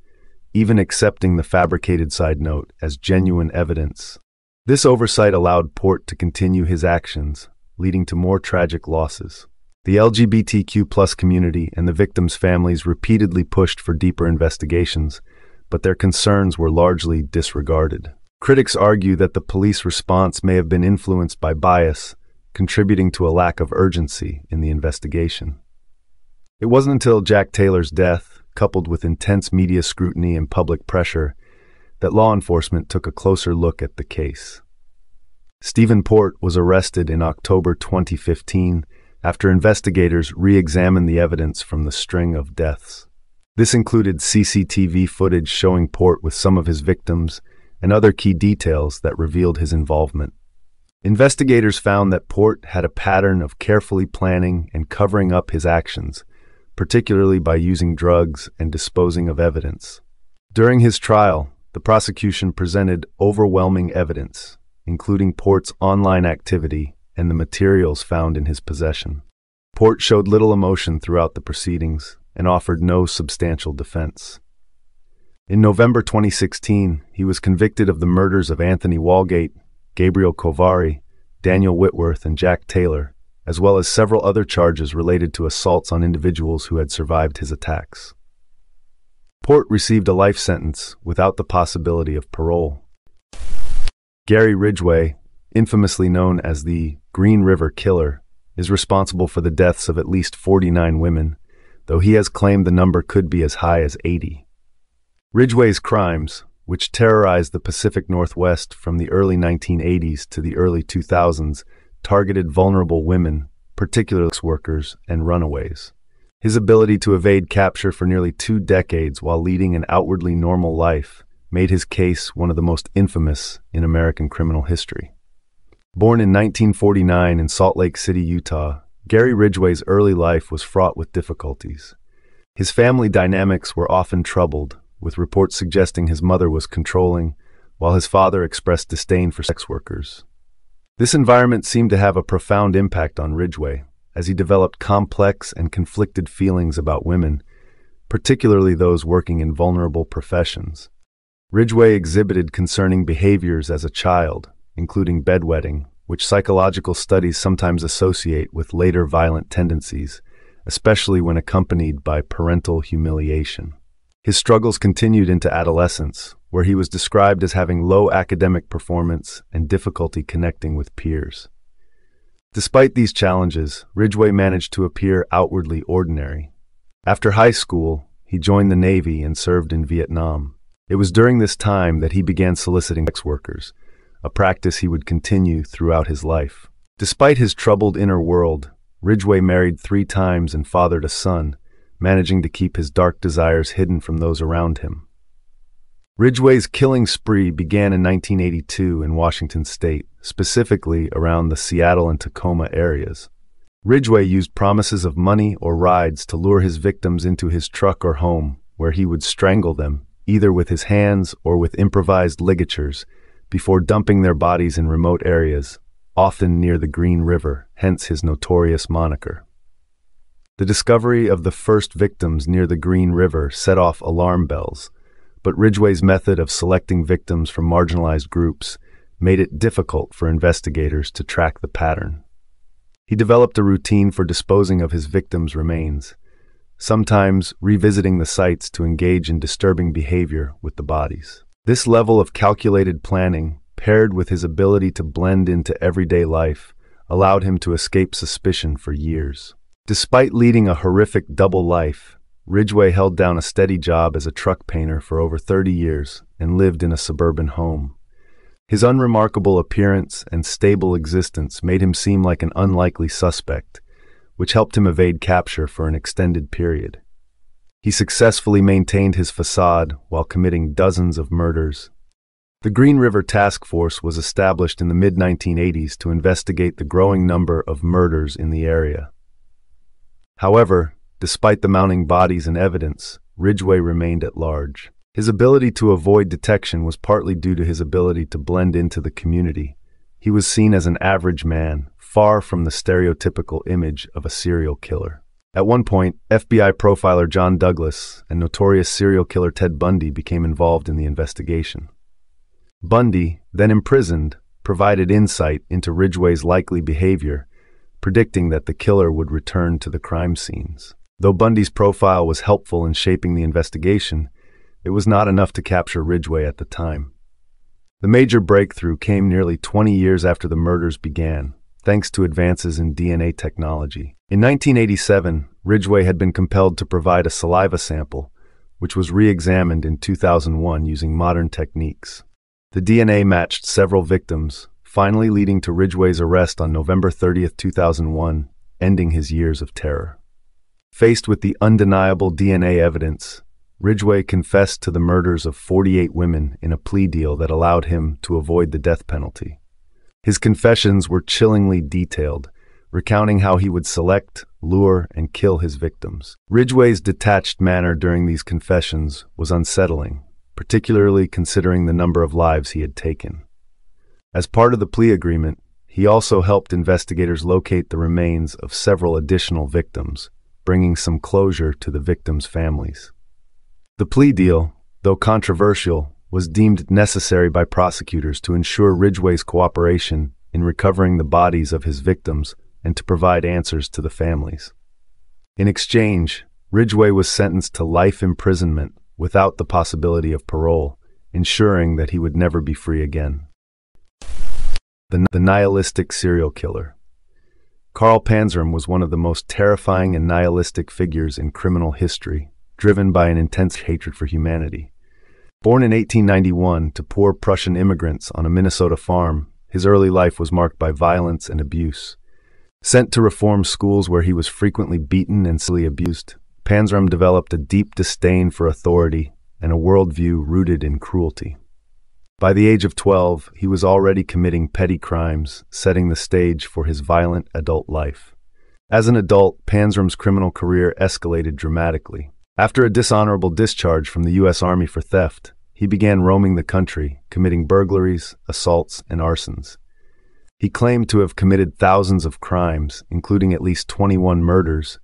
even accepting the fabricated side note as genuine evidence. This oversight allowed Port to continue his actions, leading to more tragic losses. The LGBTQ+ community and the victims' families repeatedly pushed for deeper investigations, but their concerns were largely disregarded. Critics argue that the police response may have been influenced by bias, contributing to a lack of urgency in the investigation. It wasn't until Jack Taylor's death, coupled with intense media scrutiny and public pressure, that law enforcement took a closer look at the case. Stephen Port was arrested in October 2015 after investigators re-examined the evidence from the string of deaths. This included CCTV footage showing Port with some of his victims and other key details that revealed his involvement. Investigators found that Port had a pattern of carefully planning and covering up his actions, particularly by using drugs and disposing of evidence. During his trial, the prosecution presented overwhelming evidence, including Port's online activity and the materials found in his possession. Port showed little emotion throughout the proceedings and offered no substantial defense. In November 2016, he was convicted of the murders of Anthony Walgate, Gabriel Kovari, Daniel Whitworth, and Jack Taylor, as well as several other charges related to assaults on individuals who had survived his attacks. Port received a life sentence without the possibility of parole. Gary Ridgway, infamously known as the Green River Killer, is responsible for the deaths of at least 49 women, though he has claimed the number could be as high as 80. Ridgway's crimes, which terrorized the Pacific Northwest from the early 1980s to the early 2000s, targeted vulnerable women, particularly sex workers and runaways. His ability to evade capture for nearly 2 decades while leading an outwardly normal life made his case one of the most infamous in American criminal history. Born in 1949 in Salt Lake City, Utah, Gary Ridgway's early life was fraught with difficulties. His family dynamics were often troubled, with reports suggesting his mother was controlling, while his father expressed disdain for sex workers. This environment seemed to have a profound impact on Ridgway, as he developed complex and conflicted feelings about women, particularly those working in vulnerable professions. Ridgway exhibited concerning behaviors as a child, including bedwetting, which psychological studies sometimes associate with later violent tendencies, especially when accompanied by parental humiliation. His struggles continued into adolescence, where he was described as having low academic performance and difficulty connecting with peers. Despite these challenges, Ridgway managed to appear outwardly ordinary. After high school, he joined the Navy and served in Vietnam. It was during this time that he began soliciting sex workers, a practice he would continue throughout his life. Despite his troubled inner world, Ridgway married 3 times and fathered a son, managing to keep his dark desires hidden from those around him. Ridgway's killing spree began in 1982 in Washington state, specifically around the Seattle and Tacoma areas. Ridgway used promises of money or rides to lure his victims into his truck or home, where he would strangle them, either with his hands or with improvised ligatures, before dumping their bodies in remote areas, often near the Green River, hence his notorious moniker. The discovery of the first victims near the Green River set off alarm bells, but Ridgway's method of selecting victims from marginalized groups made it difficult for investigators to track the pattern. He developed a routine for disposing of his victims' remains, sometimes revisiting the sites to engage in disturbing behavior with the bodies. This level of calculated planning, paired with his ability to blend into everyday life, allowed him to escape suspicion for years. Despite leading a horrific double life, Ridgway held down a steady job as a truck painter for over 30 years and lived in a suburban home. His unremarkable appearance and stable existence made him seem like an unlikely suspect, which helped him evade capture for an extended period. He successfully maintained his facade while committing dozens of murders. The Green River Task Force was established in the mid-1980s to investigate the growing number of murders in the area. However, despite the mounting bodies and evidence, Ridgway remained at large. His ability to avoid detection was partly due to his ability to blend into the community, He was seen as an average man, far from the stereotypical image of a serial killer. At one point, FBI profiler John Douglas and notorious serial killer Ted Bundy became involved in the investigation. Bundy, then imprisoned, provided insight into Ridgway's likely behavior, predicting that the killer would return to the crime scenes. Though Bundy's profile was helpful in shaping the investigation, it was not enough to capture Ridgway at the time. The major breakthrough came nearly 20 years after the murders began, thanks to advances in DNA technology. In 1987, Ridgway had been compelled to provide a saliva sample, which was re-examined in 2001 using modern techniques. The DNA matched several victims, finally leading to Ridgway's arrest on November 30, 2001, ending his years of terror. Faced with the undeniable DNA evidence, Ridgway confessed to the murders of 48 women in a plea deal that allowed him to avoid the death penalty. His confessions were chillingly detailed, recounting how he would select, lure, and kill his victims. Ridgway's detached manner during these confessions was unsettling, particularly considering the number of lives he had taken. As part of the plea agreement, he also helped investigators locate the remains of several additional victims, bringing some closure to the victims' families. The plea deal, though controversial, was deemed necessary by prosecutors to ensure Ridgway's cooperation in recovering the bodies of his victims and to provide answers to the families. In exchange, Ridgway was sentenced to life imprisonment without the possibility of parole, ensuring that he would never be free again. The nihilistic serial killer. Carl Panzram was one of the most terrifying and nihilistic figures in criminal history, driven by an intense hatred for humanity. Born in 1891 to poor Prussian immigrants on a Minnesota farm, his early life was marked by violence and abuse. Sent to reform schools where he was frequently beaten and silly abused, Panzram developed a deep disdain for authority and a worldview rooted in cruelty. By the age of 12, he was already committing petty crimes, setting the stage for his violent adult life. As an adult, Panzram's criminal career escalated dramatically. After a dishonorable discharge from the U.S. Army for theft, he began roaming the country, committing burglaries, assaults, and arsons. He claimed to have committed thousands of crimes, including at least 21 murders,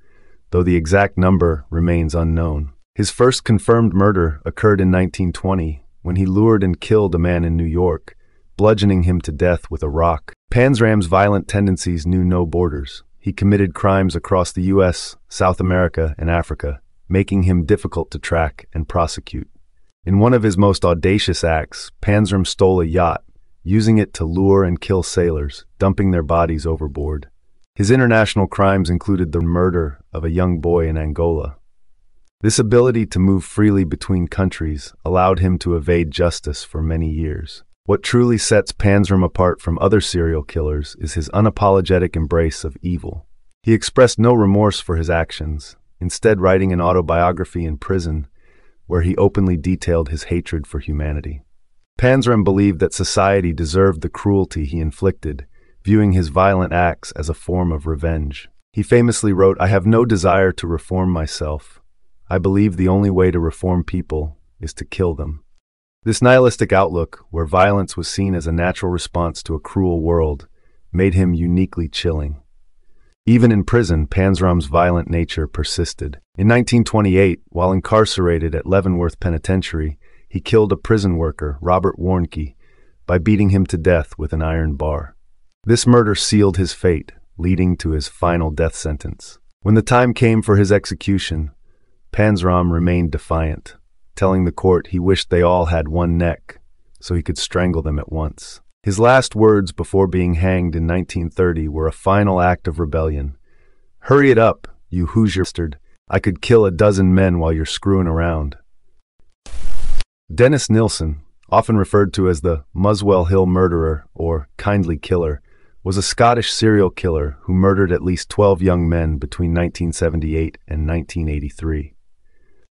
though the exact number remains unknown. His first confirmed murder occurred in 1920, when he lured and killed a man in New York, bludgeoning him to death with a rock. Panzram's violent tendencies knew no borders. He committed crimes across the U.S., South America, and Africa, making him difficult to track and prosecute. In one of his most audacious acts, Panzram stole a yacht, using it to lure and kill sailors, dumping their bodies overboard. His international crimes included the murder of a young boy in Angola. This ability to move freely between countries allowed him to evade justice for many years. What truly sets Panzram apart from other serial killers is his unapologetic embrace of evil. He expressed no remorse for his actions, instead writing an autobiography in prison where he openly detailed his hatred for humanity. Panzram believed that society deserved the cruelty he inflicted, viewing his violent acts as a form of revenge. He famously wrote, "I have no desire to reform myself. I believe the only way to reform people is to kill them." This nihilistic outlook, where violence was seen as a natural response to a cruel world, made him uniquely chilling. Even in prison, Panzram's violent nature persisted. In 1928, while incarcerated at Leavenworth Penitentiary, he killed a prison worker, Robert Warnke, by beating him to death with an iron bar. This murder sealed his fate, leading to his final death sentence. When the time came for his execution, Panzram remained defiant, telling the court he wished they all had one neck, so he could strangle them at once. His last words before being hanged in 1930 were a final act of rebellion. "Hurry it up, you Hoosier bastard. I could kill a dozen men while you're screwing around." Dennis Nilsen, often referred to as the Muswell Hill murderer or kindly killer, was a Scottish serial killer who murdered at least 12 young men between 1978 and 1983.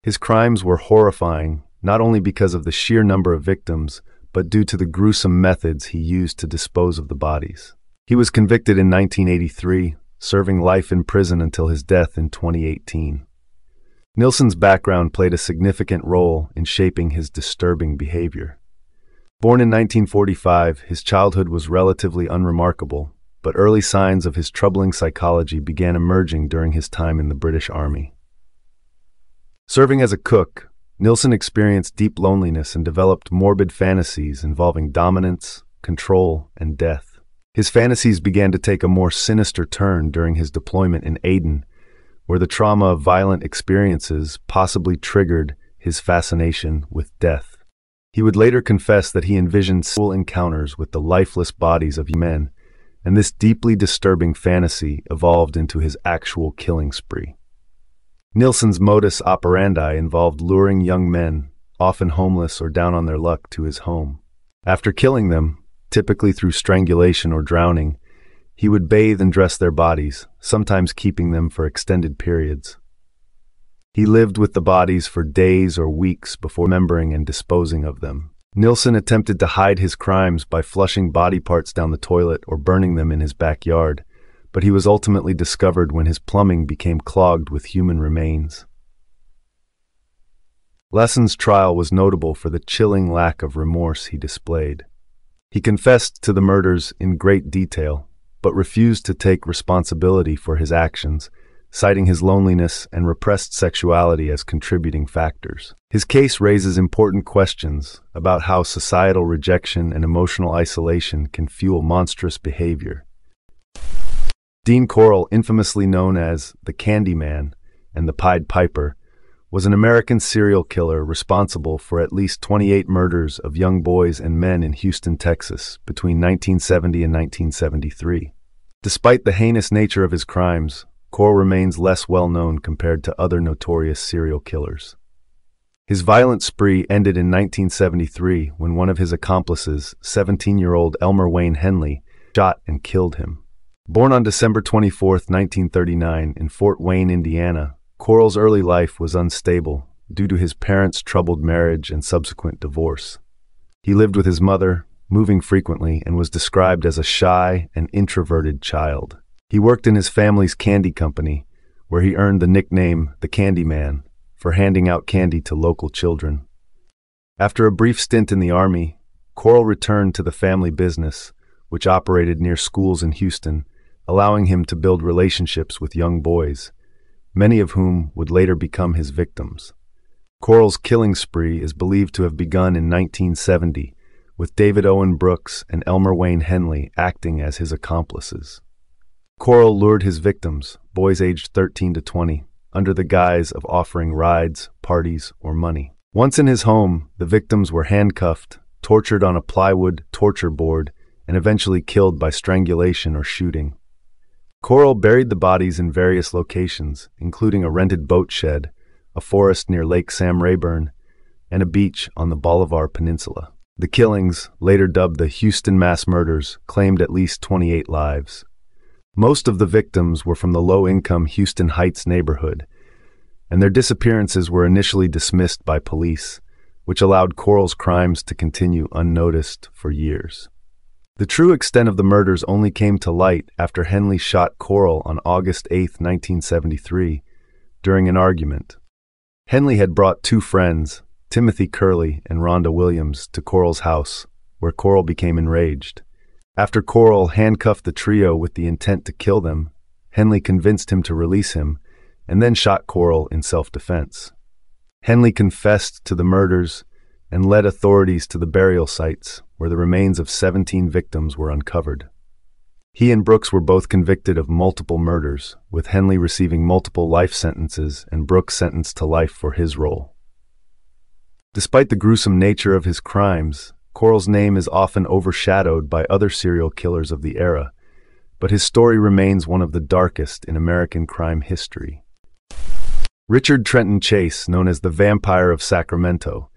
His crimes were horrifying, not only because of the sheer number of victims, but due to the gruesome methods he used to dispose of the bodies. He was convicted in 1983, serving life in prison until his death in 2018. Nilsen's background played a significant role in shaping his disturbing behavior. Born in 1945, his childhood was relatively unremarkable, but early signs of his troubling psychology began emerging during his time in the British Army. Serving as a cook, Nilsson experienced deep loneliness and developed morbid fantasies involving dominance, control, and death. His fantasies began to take a more sinister turn during his deployment in Aden, where the trauma of violent experiences possibly triggered his fascination with death. He would later confess that he envisioned sexual encounters with the lifeless bodies of men, and this deeply disturbing fantasy evolved into his actual killing spree. Nilsson's modus operandi involved luring young men, often homeless or down on their luck, to his home. After killing them, typically through strangulation or drowning, he would bathe and dress their bodies, sometimes keeping them for extended periods. He lived with the bodies for days or weeks before remembering and disposing of them. Nilsson attempted to hide his crimes by flushing body parts down the toilet or burning them in his backyard, but he was ultimately discovered when his plumbing became clogged with human remains. Lassen's trial was notable for the chilling lack of remorse he displayed. He confessed to the murders in great detail, but refused to take responsibility for his actions, citing his loneliness and repressed sexuality as contributing factors. His case raises important questions about how societal rejection and emotional isolation can fuel monstrous behavior. Dean Corll, infamously known as the Candyman and the Pied Piper, was an American serial killer responsible for at least 28 murders of young boys and men in Houston, Texas, between 1970 and 1973. Despite the heinous nature of his crimes, Corll remains less well-known compared to other notorious serial killers. His violent spree ended in 1973 when one of his accomplices, 17-year-old Elmer Wayne Henley, shot and killed him. Born on December 24, 1939, in Fort Wayne, Indiana, Corll's early life was unstable due to his parents' troubled marriage and subsequent divorce. He lived with his mother, moving frequently, and was described as a shy and introverted child. He worked in his family's candy company, where he earned the nickname the Candyman for handing out candy to local children. After a brief stint in the Army, Corll returned to the family business, which operated near schools in Houston, allowing him to build relationships with young boys, many of whom would later become his victims. Corll's killing spree is believed to have begun in 1970, with David Owen Brooks and Elmer Wayne Henley acting as his accomplices. Corll lured his victims, boys aged 13 to 20, under the guise of offering rides, parties, or money. Once in his home, the victims were handcuffed, tortured on a plywood torture board, and eventually killed by strangulation or shooting. Corll buried the bodies in various locations, including a rented boat shed, a forest near Lake Sam Rayburn, and a beach on the Bolivar Peninsula. The killings, later dubbed the Houston Mass Murders, claimed at least 28 lives. Most of the victims were from the low-income Houston Heights neighborhood, and their disappearances were initially dismissed by police, which allowed Corll's crimes to continue unnoticed for years. The true extent of the murders only came to light after Henley shot Corll on August 8, 1973, during an argument. Henley had brought two friends, Timothy Curley and Rhonda Williams, to Corll's house, where Corll became enraged. After Corll handcuffed the trio with the intent to kill them, Henley convinced him to release him, and then shot Corll in self-defense. Henley confessed to the murders and led authorities to the burial sites, where the remains of 17 victims were uncovered. He and Brooks were both convicted of multiple murders, with Henley receiving multiple life sentences and Brooks sentenced to life for his role. Despite the gruesome nature of his crimes, Corll's name is often overshadowed by other serial killers of the era, but his story remains one of the darkest in American crime history. Richard Trenton Chase, known as the Vampire of Sacramento,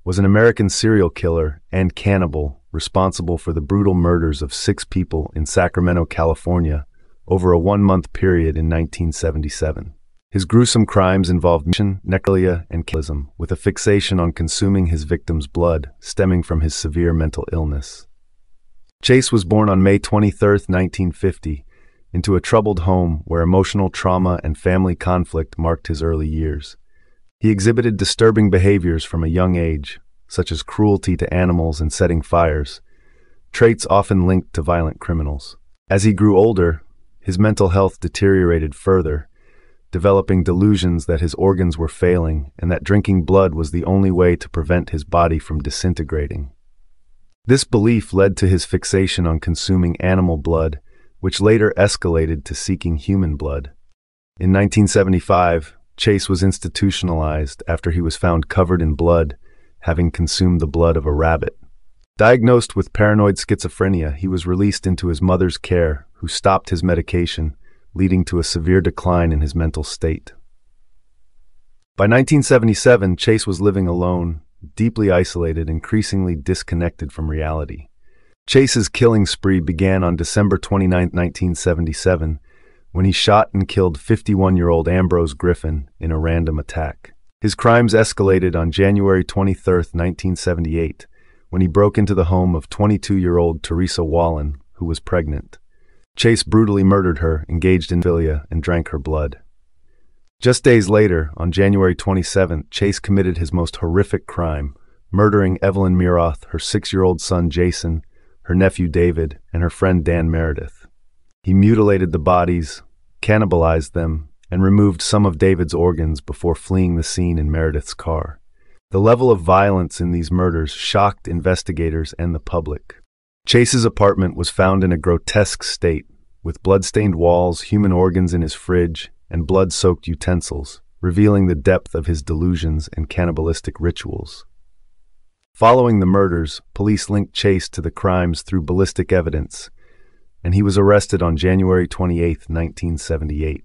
was an American serial killer and cannibal responsible for the brutal murders of 6 people in Sacramento, California, over a 1-month period in 1977. His gruesome crimes involved necrophilia and cannibalism, with a fixation on consuming his victims' blood stemming from his severe mental illness. Chase was born on May 23, 1950, into a troubled home where emotional trauma and family conflict marked his early years. He exhibited disturbing behaviors from a young age, such as cruelty to animals and setting fires, traits often linked to violent criminals. As he grew older, his mental health deteriorated further, developing delusions that his organs were failing and that drinking blood was the only way to prevent his body from disintegrating. This belief led to his fixation on consuming animal blood, which later escalated to seeking human blood. In 1975, Chase was institutionalized after he was found covered in blood, having consumed the blood of a rabbit. Diagnosed with paranoid schizophrenia, he was released into his mother's care, who stopped his medication, leading to a severe decline in his mental state. By 1977, Chase was living alone, deeply isolated, increasingly disconnected from reality. Chase's killing spree began on December 29, 1977, when he shot and killed 51-year-old Ambrose Griffin in a random attack. His crimes escalated on January 23, 1978, when he broke into the home of 22-year-old Teresa Wallen, who was pregnant. Chase brutally murdered her, engaged in philia, and drank her blood. Just days later, on January 27th, Chase committed his most horrific crime, murdering Evelyn Miroth, her 6-year-old son Jason, her nephew David, and her friend Dan Meredith. He mutilated the bodies, cannibalized them, and removed some of David's organs before fleeing the scene in Meredith's car. The level of violence in these murders shocked investigators and the public. Chase's apartment was found in a grotesque state, with blood-stained walls, human organs in his fridge, and blood-soaked utensils, revealing the depth of his delusions and cannibalistic rituals. Following the murders, police linked Chase to the crimes through ballistic evidence, and he was arrested on January 28, 1978.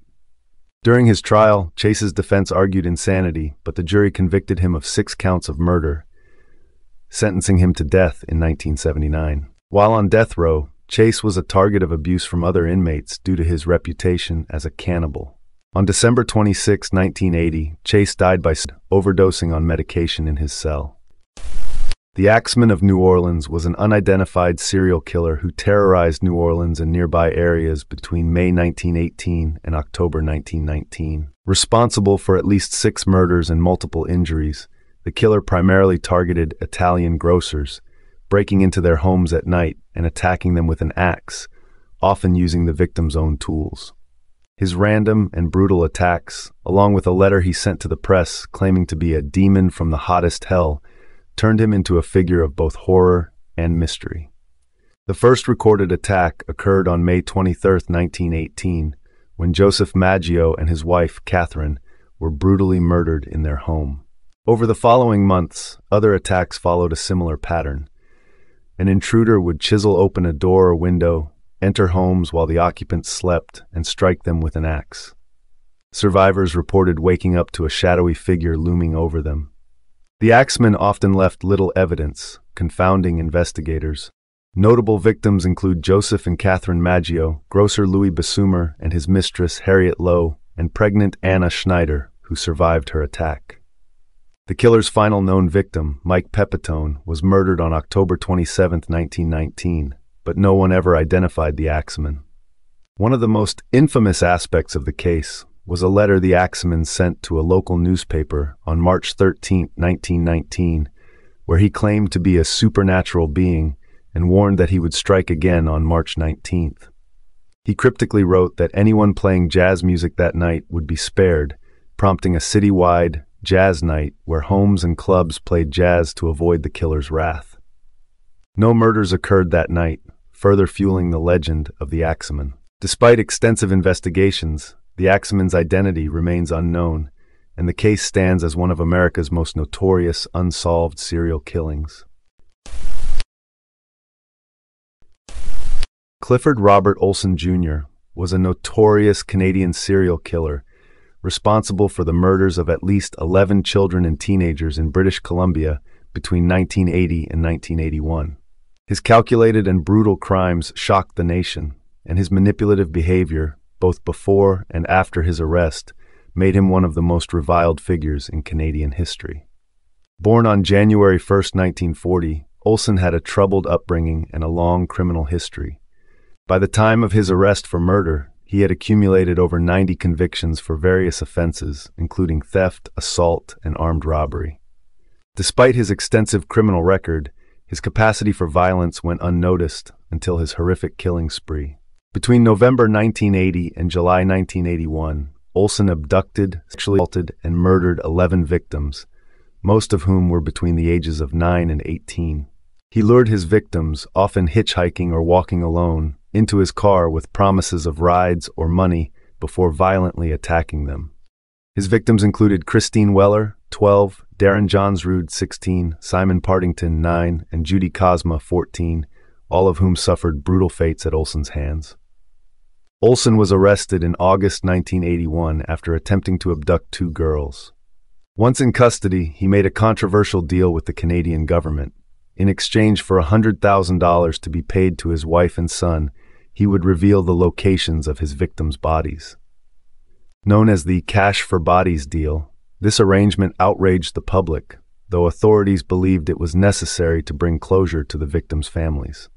During his trial, Chase's defense argued insanity, but the jury convicted him of 6 counts of murder, sentencing him to death in 1979. While on death row, Chase was a target of abuse from other inmates due to his reputation as a cannibal. On December 26, 1980, Chase died by overdosing on medication in his cell. The Axeman of New Orleans was an unidentified serial killer who terrorized New Orleans and nearby areas between May 1918 and October 1919. Responsible for at least 6 murders and multiple injuries, the killer primarily targeted Italian grocers, breaking into their homes at night and attacking them with an axe, often using the victim's own tools. His random and brutal attacks, along with a letter he sent to the press claiming to be a demon from the hottest hell, turned him into a figure of both horror and mystery. The first recorded attack occurred on May 23, 1918, when Joseph Maggio and his wife, Catherine, were brutally murdered in their home. Over the following months, other attacks followed a similar pattern. An intruder would chisel open a door or window, enter homes while the occupants slept, and strike them with an axe. Survivors reported waking up to a shadowy figure looming over them. The Axeman often left little evidence, confounding investigators. Notable victims include Joseph and Catherine Maggio, grocer Louis Bessumer and his mistress Harriet Lowe, and pregnant Anna Schneider, who survived her attack. The killer's final known victim, Mike Pepitone, was murdered on October 27, 1919, but no one ever identified the Axeman. One of the most infamous aspects of the case was a letter the Axeman sent to a local newspaper on March 13, 1919, where he claimed to be a supernatural being and warned that he would strike again on March 19th. He cryptically wrote that anyone playing jazz music that night would be spared, prompting a citywide jazz night where homes and clubs played jazz to avoid the killer's wrath. No murders occurred that night, further fueling the legend of the Axeman. Despite extensive investigations, the Axeman's identity remains unknown, and the case stands as one of America's most notorious unsolved serial killings. Clifford Robert Olson Jr. was a notorious Canadian serial killer responsible for the murders of at least 11 children and teenagers in British Columbia between 1980 and 1981. His calculated and brutal crimes shocked the nation, and his manipulative behavior, both before and after his arrest, made him one of the most reviled figures in Canadian history. Born on January 1, 1940, Olson had a troubled upbringing and a long criminal history. By the time of his arrest for murder, he had accumulated over 90 convictions for various offenses, including theft, assault, and armed robbery. Despite his extensive criminal record, his capacity for violence went unnoticed until his horrific killing spree. Between November 1980 and July 1981, Olsen abducted, sexually assaulted, and murdered 11 victims, most of whom were between the ages of 9 and 18. He lured his victims, often hitchhiking or walking alone, into his car with promises of rides or money before violently attacking them. His victims included Christine Weller, 12, Darren Johnsrud, 16, Simon Partington, 9, and Judy Cosma, 14, all of whom suffered brutal fates at Olsen's hands. Olsen was arrested in August 1981 after attempting to abduct 2 girls. Once in custody, he made a controversial deal with the Canadian government. In exchange for $100,000 to be paid to his wife and son, he would reveal the locations of his victims' bodies. Known as the Cash for Bodies deal, this arrangement outraged the public, though authorities believed it was necessary to bring closure to the victims' families.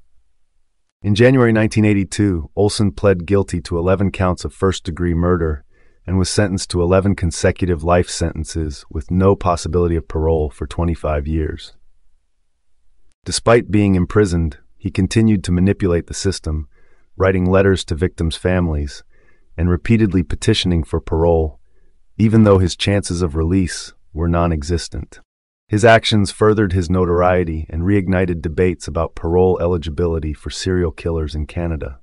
In January 1982, Olsen pled guilty to 11 counts of first-degree murder and was sentenced to 11 consecutive life sentences with no possibility of parole for 25 years. Despite being imprisoned, he continued to manipulate the system, writing letters to victims' families and repeatedly petitioning for parole, even though his chances of release were non-existent. His actions furthered his notoriety and reignited debates about parole eligibility for serial killers in Canada.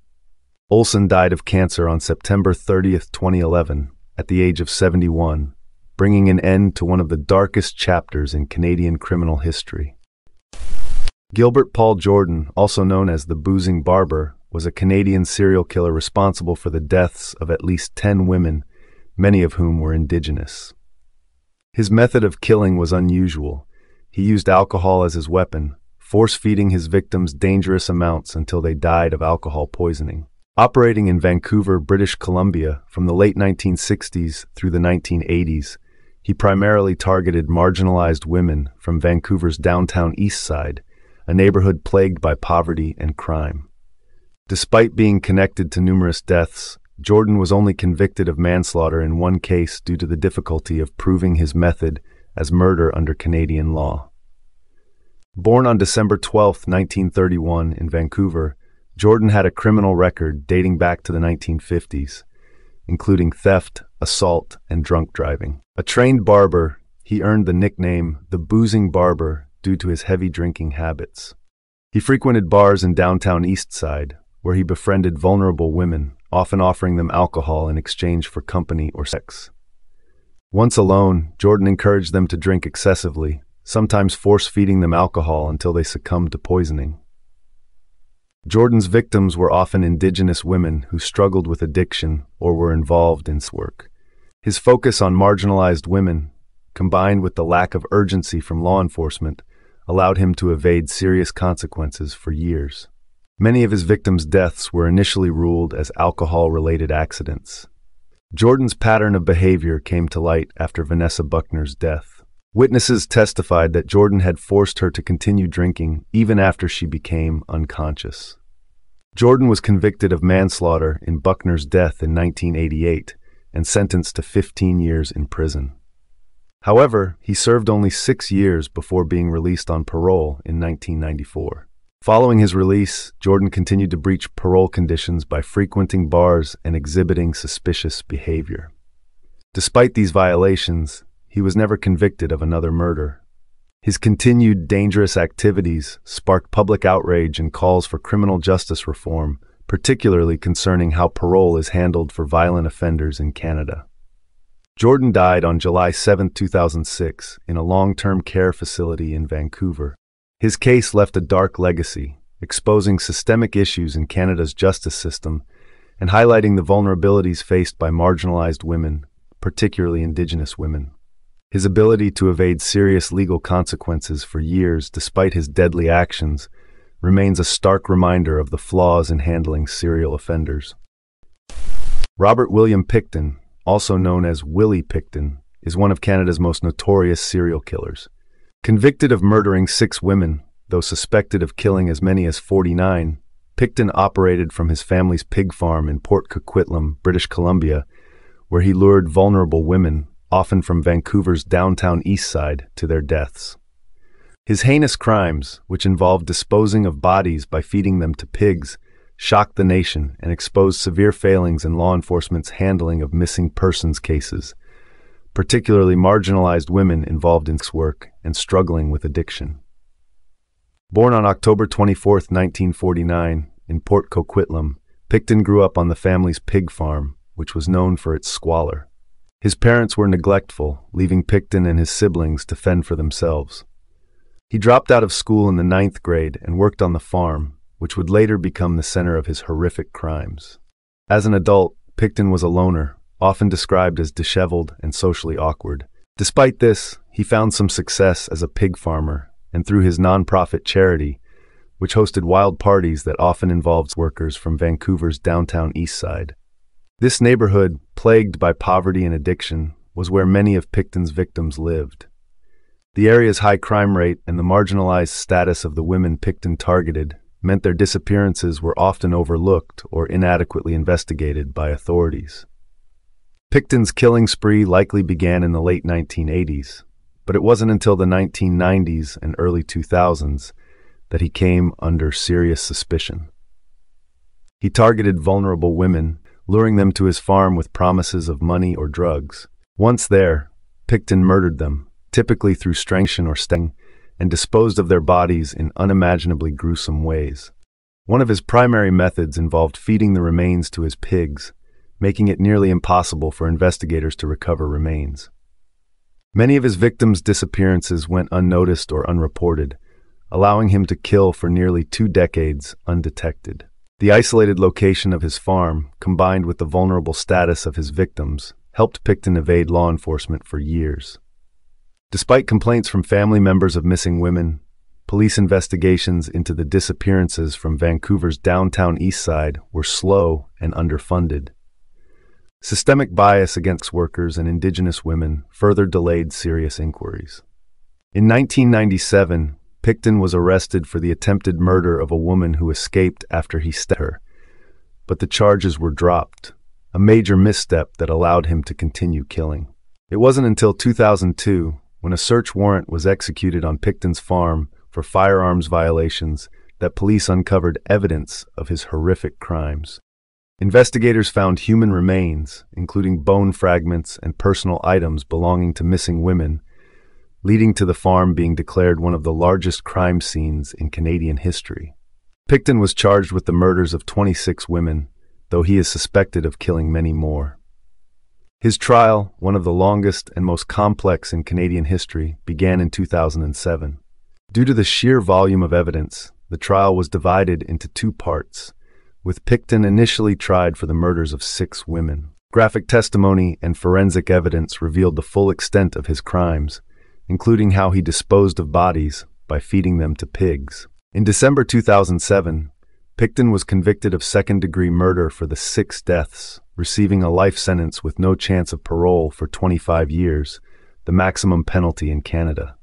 Olsen died of cancer on September 30, 2011, at the age of 71, bringing an end to one of the darkest chapters in Canadian criminal history. Gilbert Paul Jordan, also known as the Boozing Barber, was a Canadian serial killer responsible for the deaths of at least 10 women, many of whom were Indigenous. His method of killing was unusual. He used alcohol as his weapon, force-feeding his victims dangerous amounts until they died of alcohol poisoning. Operating in Vancouver, British Columbia, from the late 1960s through the 1980s, he primarily targeted marginalized women from Vancouver's downtown east side, a neighborhood plagued by poverty and crime. Despite being connected to numerous deaths, Jordan was only convicted of manslaughter in one case due to the difficulty of proving his method as murder under Canadian law. Born on December 12, 1931, in Vancouver, Jordan had a criminal record dating back to the 1950s, including theft, assault, and drunk driving. A trained barber, he earned the nickname the Boozing Barber due to his heavy drinking habits. He frequented bars in downtown East Side, where he befriended vulnerable women, often offering them alcohol in exchange for company or sex. Once alone, Jordan encouraged them to drink excessively, sometimes force-feeding them alcohol until they succumbed to poisoning. Jordan's victims were often Indigenous women who struggled with addiction or were involved in work. His focus on marginalized women, combined with the lack of urgency from law enforcement, allowed him to evade serious consequences for years. Many of his victims' deaths were initially ruled as alcohol-related accidents. Jordan's pattern of behavior came to light after Vanessa Buckner's death. Witnesses testified that Jordan had forced her to continue drinking even after she became unconscious. Jordan was convicted of manslaughter in Buckner's death in 1988 and sentenced to 15 years in prison. However, he served only 6 years before being released on parole in 1994. Following his release, Jordan continued to breach parole conditions by frequenting bars and exhibiting suspicious behavior. Despite these violations, he was never convicted of another murder. His continued dangerous activities sparked public outrage and calls for criminal justice reform, particularly concerning how parole is handled for violent offenders in Canada. Jordan died on July 7, 2006, in a long-term care facility in Vancouver. His case left a dark legacy, exposing systemic issues in Canada's justice system and highlighting the vulnerabilities faced by marginalized women, particularly Indigenous women. His ability to evade serious legal consequences for years despite his deadly actions remains a stark reminder of the flaws in handling serial offenders. Robert William Pickton, also known as Willie Pickton, is one of Canada's most notorious serial killers. Convicted of murdering 6 women, though suspected of killing as many as 49, Pickton operated from his family's pig farm in Port Coquitlam, British Columbia, where he lured vulnerable women, often from Vancouver's downtown east side, to their deaths. His heinous crimes, which involved disposing of bodies by feeding them to pigs, shocked the nation and exposed severe failings in law enforcement's handling of missing persons cases, particularly marginalized women involved in sex work and struggling with addiction. Born on October 24, 1949, in Port Coquitlam, Picton grew up on the family's pig farm, which was known for its squalor. His parents were neglectful, leaving Picton and his siblings to fend for themselves. He dropped out of school in the 9th grade and worked on the farm, which would later become the center of his horrific crimes. As an adult, Picton was a loner, often described as disheveled and socially awkward. Despite this, he found some success as a pig farmer and through his non-profit charity, which hosted wild parties that often involved workers from Vancouver's downtown east side. This neighborhood, plagued by poverty and addiction, was where many of Picton's victims lived. The area's high crime rate and the marginalized status of the women Picton targeted meant their disappearances were often overlooked or inadequately investigated by authorities. Picton's killing spree likely began in the late 1980s, but it wasn't until the 1990s and early 2000s that he came under serious suspicion. He targeted vulnerable women, luring them to his farm with promises of money or drugs. Once there, Picton murdered them, typically through strangulation or sting, and disposed of their bodies in unimaginably gruesome ways. One of his primary methods involved feeding the remains to his pigs, making it nearly impossible for investigators to recover remains. Many of his victims' disappearances went unnoticed or unreported, allowing him to kill for nearly 2 decades undetected. The isolated location of his farm, combined with the vulnerable status of his victims, helped Picton evade law enforcement for years. Despite complaints from family members of missing women, police investigations into the disappearances from Vancouver's downtown east side were slow and underfunded. Systemic bias against workers and Indigenous women further delayed serious inquiries. In 1997, Picton was arrested for the attempted murder of a woman who escaped after he stabbed her, but the charges were dropped, a major misstep that allowed him to continue killing. It wasn't until 2002, when a search warrant was executed on Picton's farm for firearms violations, that police uncovered evidence of his horrific crimes. Investigators found human remains, including bone fragments and personal items belonging to missing women, leading to the farm being declared one of the largest crime scenes in Canadian history. Picton was charged with the murders of 26 women, though he is suspected of killing many more. His trial, one of the longest and most complex in Canadian history, began in 2007. Due to the sheer volume of evidence, the trial was divided into 2 parts, with Picton initially tried for the murders of 6 women. Graphic testimony and forensic evidence revealed the full extent of his crimes, including how he disposed of bodies by feeding them to pigs. In December 2007, Picton was convicted of second-degree murder for the 6 deaths, receiving a life sentence with no chance of parole for 25 years, the maximum penalty in Canada.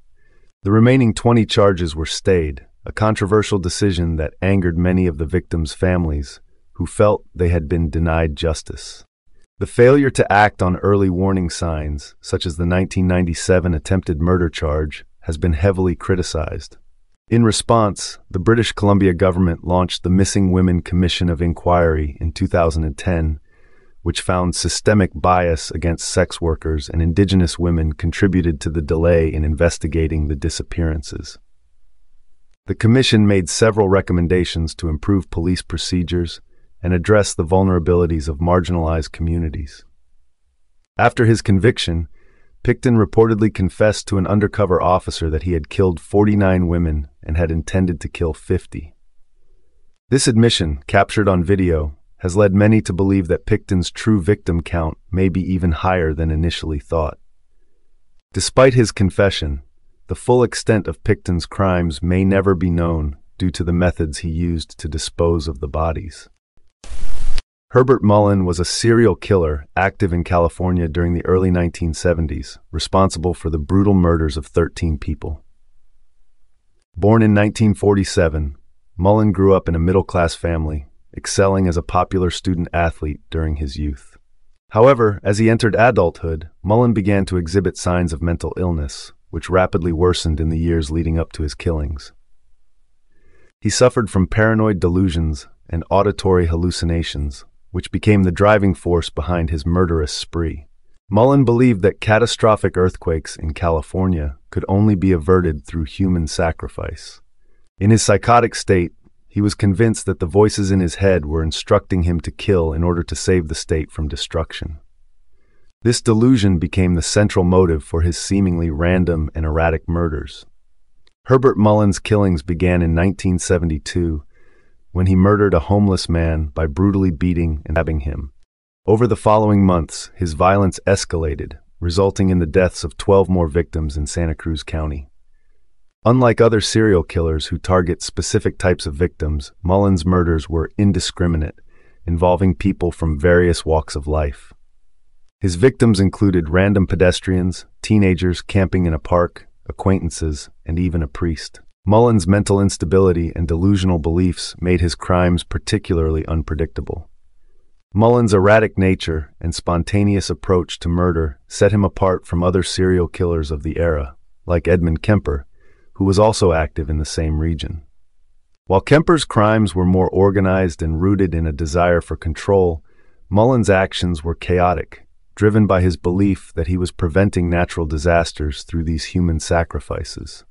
The remaining 20 charges were stayed, a controversial decision that angered many of the victims' families, who felt they had been denied justice. The failure to act on early warning signs, such as the 1997 attempted murder charge, has been heavily criticized. In response, the British Columbia government launched the Missing Women Commission of Inquiry in 2010, which found systemic bias against sex workers and Indigenous women contributed to the delay in investigating the disappearances. The commission made several recommendations to improve police procedures and address the vulnerabilities of marginalized communities. After his conviction, Picton reportedly confessed to an undercover officer that he had killed 49 women and had intended to kill 50. This admission, captured on video, has led many to believe that Picton's true victim count may be even higher than initially thought. Despite his confession, the full extent of Picton's crimes may never be known due to the methods he used to dispose of the bodies. Herbert Mullen was a serial killer active in California during the early 1970s, responsible for the brutal murders of 13 people. Born in 1947, Mullen grew up in a middle-class family, excelling as a popular student athlete during his youth. However, as he entered adulthood, Mullen began to exhibit signs of mental illness, which rapidly worsened in the years leading up to his killings. He suffered from paranoid delusions and auditory hallucinations, which became the driving force behind his murderous spree. Mullen believed that catastrophic earthquakes in California could only be averted through human sacrifice. In his psychotic state, he was convinced that the voices in his head were instructing him to kill in order to save the state from destruction. This delusion became the central motive for his seemingly random and erratic murders. Herbert Mullen's killings began in 1972, when he murdered a homeless man by brutally beating and stabbing him. Over the following months, his violence escalated, resulting in the deaths of 12 more victims in Santa Cruz County. Unlike other serial killers who target specific types of victims, Mullen's murders were indiscriminate, involving people from various walks of life. His victims included random pedestrians, teenagers camping in a park, acquaintances, and even a priest. Mullen's mental instability and delusional beliefs made his crimes particularly unpredictable. Mullen's erratic nature and spontaneous approach to murder set him apart from other serial killers of the era, like Edmund Kemper, who was also active in the same region. While Kemper's crimes were more organized and rooted in a desire for control, Mullen's actions were chaotic, driven by his belief that he was preventing natural disasters through these human sacrifices.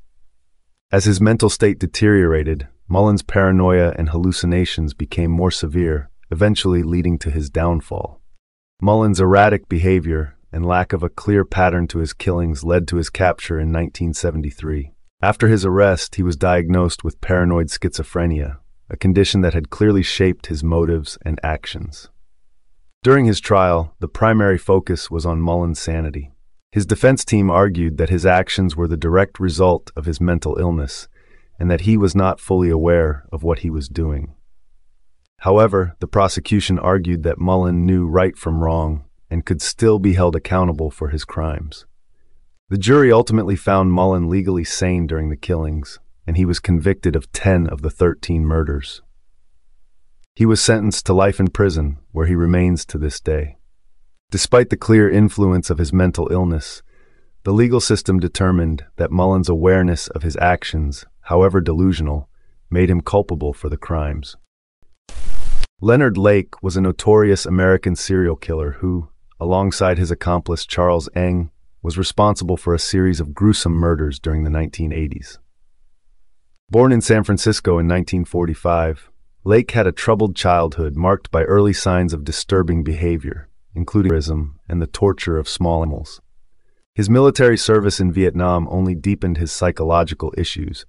As his mental state deteriorated, Mullen's paranoia and hallucinations became more severe, eventually leading to his downfall. Mullen's erratic behavior and lack of a clear pattern to his killings led to his capture in 1973. After his arrest, he was diagnosed with paranoid schizophrenia, a condition that had clearly shaped his motives and actions. During his trial, the primary focus was on Mullen's sanity. His defense team argued that his actions were the direct result of his mental illness, and that he was not fully aware of what he was doing. However, the prosecution argued that Mullen knew right from wrong and could still be held accountable for his crimes. The jury ultimately found Mullen legally sane during the killings, and he was convicted of 10 of the 13 murders. He was sentenced to life in prison, where he remains to this day. Despite the clear influence of his mental illness, the legal system determined that Mullen's awareness of his actions, however delusional, made him culpable for the crimes. Leonard Lake was a notorious American serial killer who, alongside his accomplice Charles Ng, was responsible for a series of gruesome murders during the 1980s. Born in San Francisco in 1945, Lake had a troubled childhood marked by early signs of disturbing behavior, including terrorism and the torture of small animals. His military service in Vietnam only deepened his psychological issues,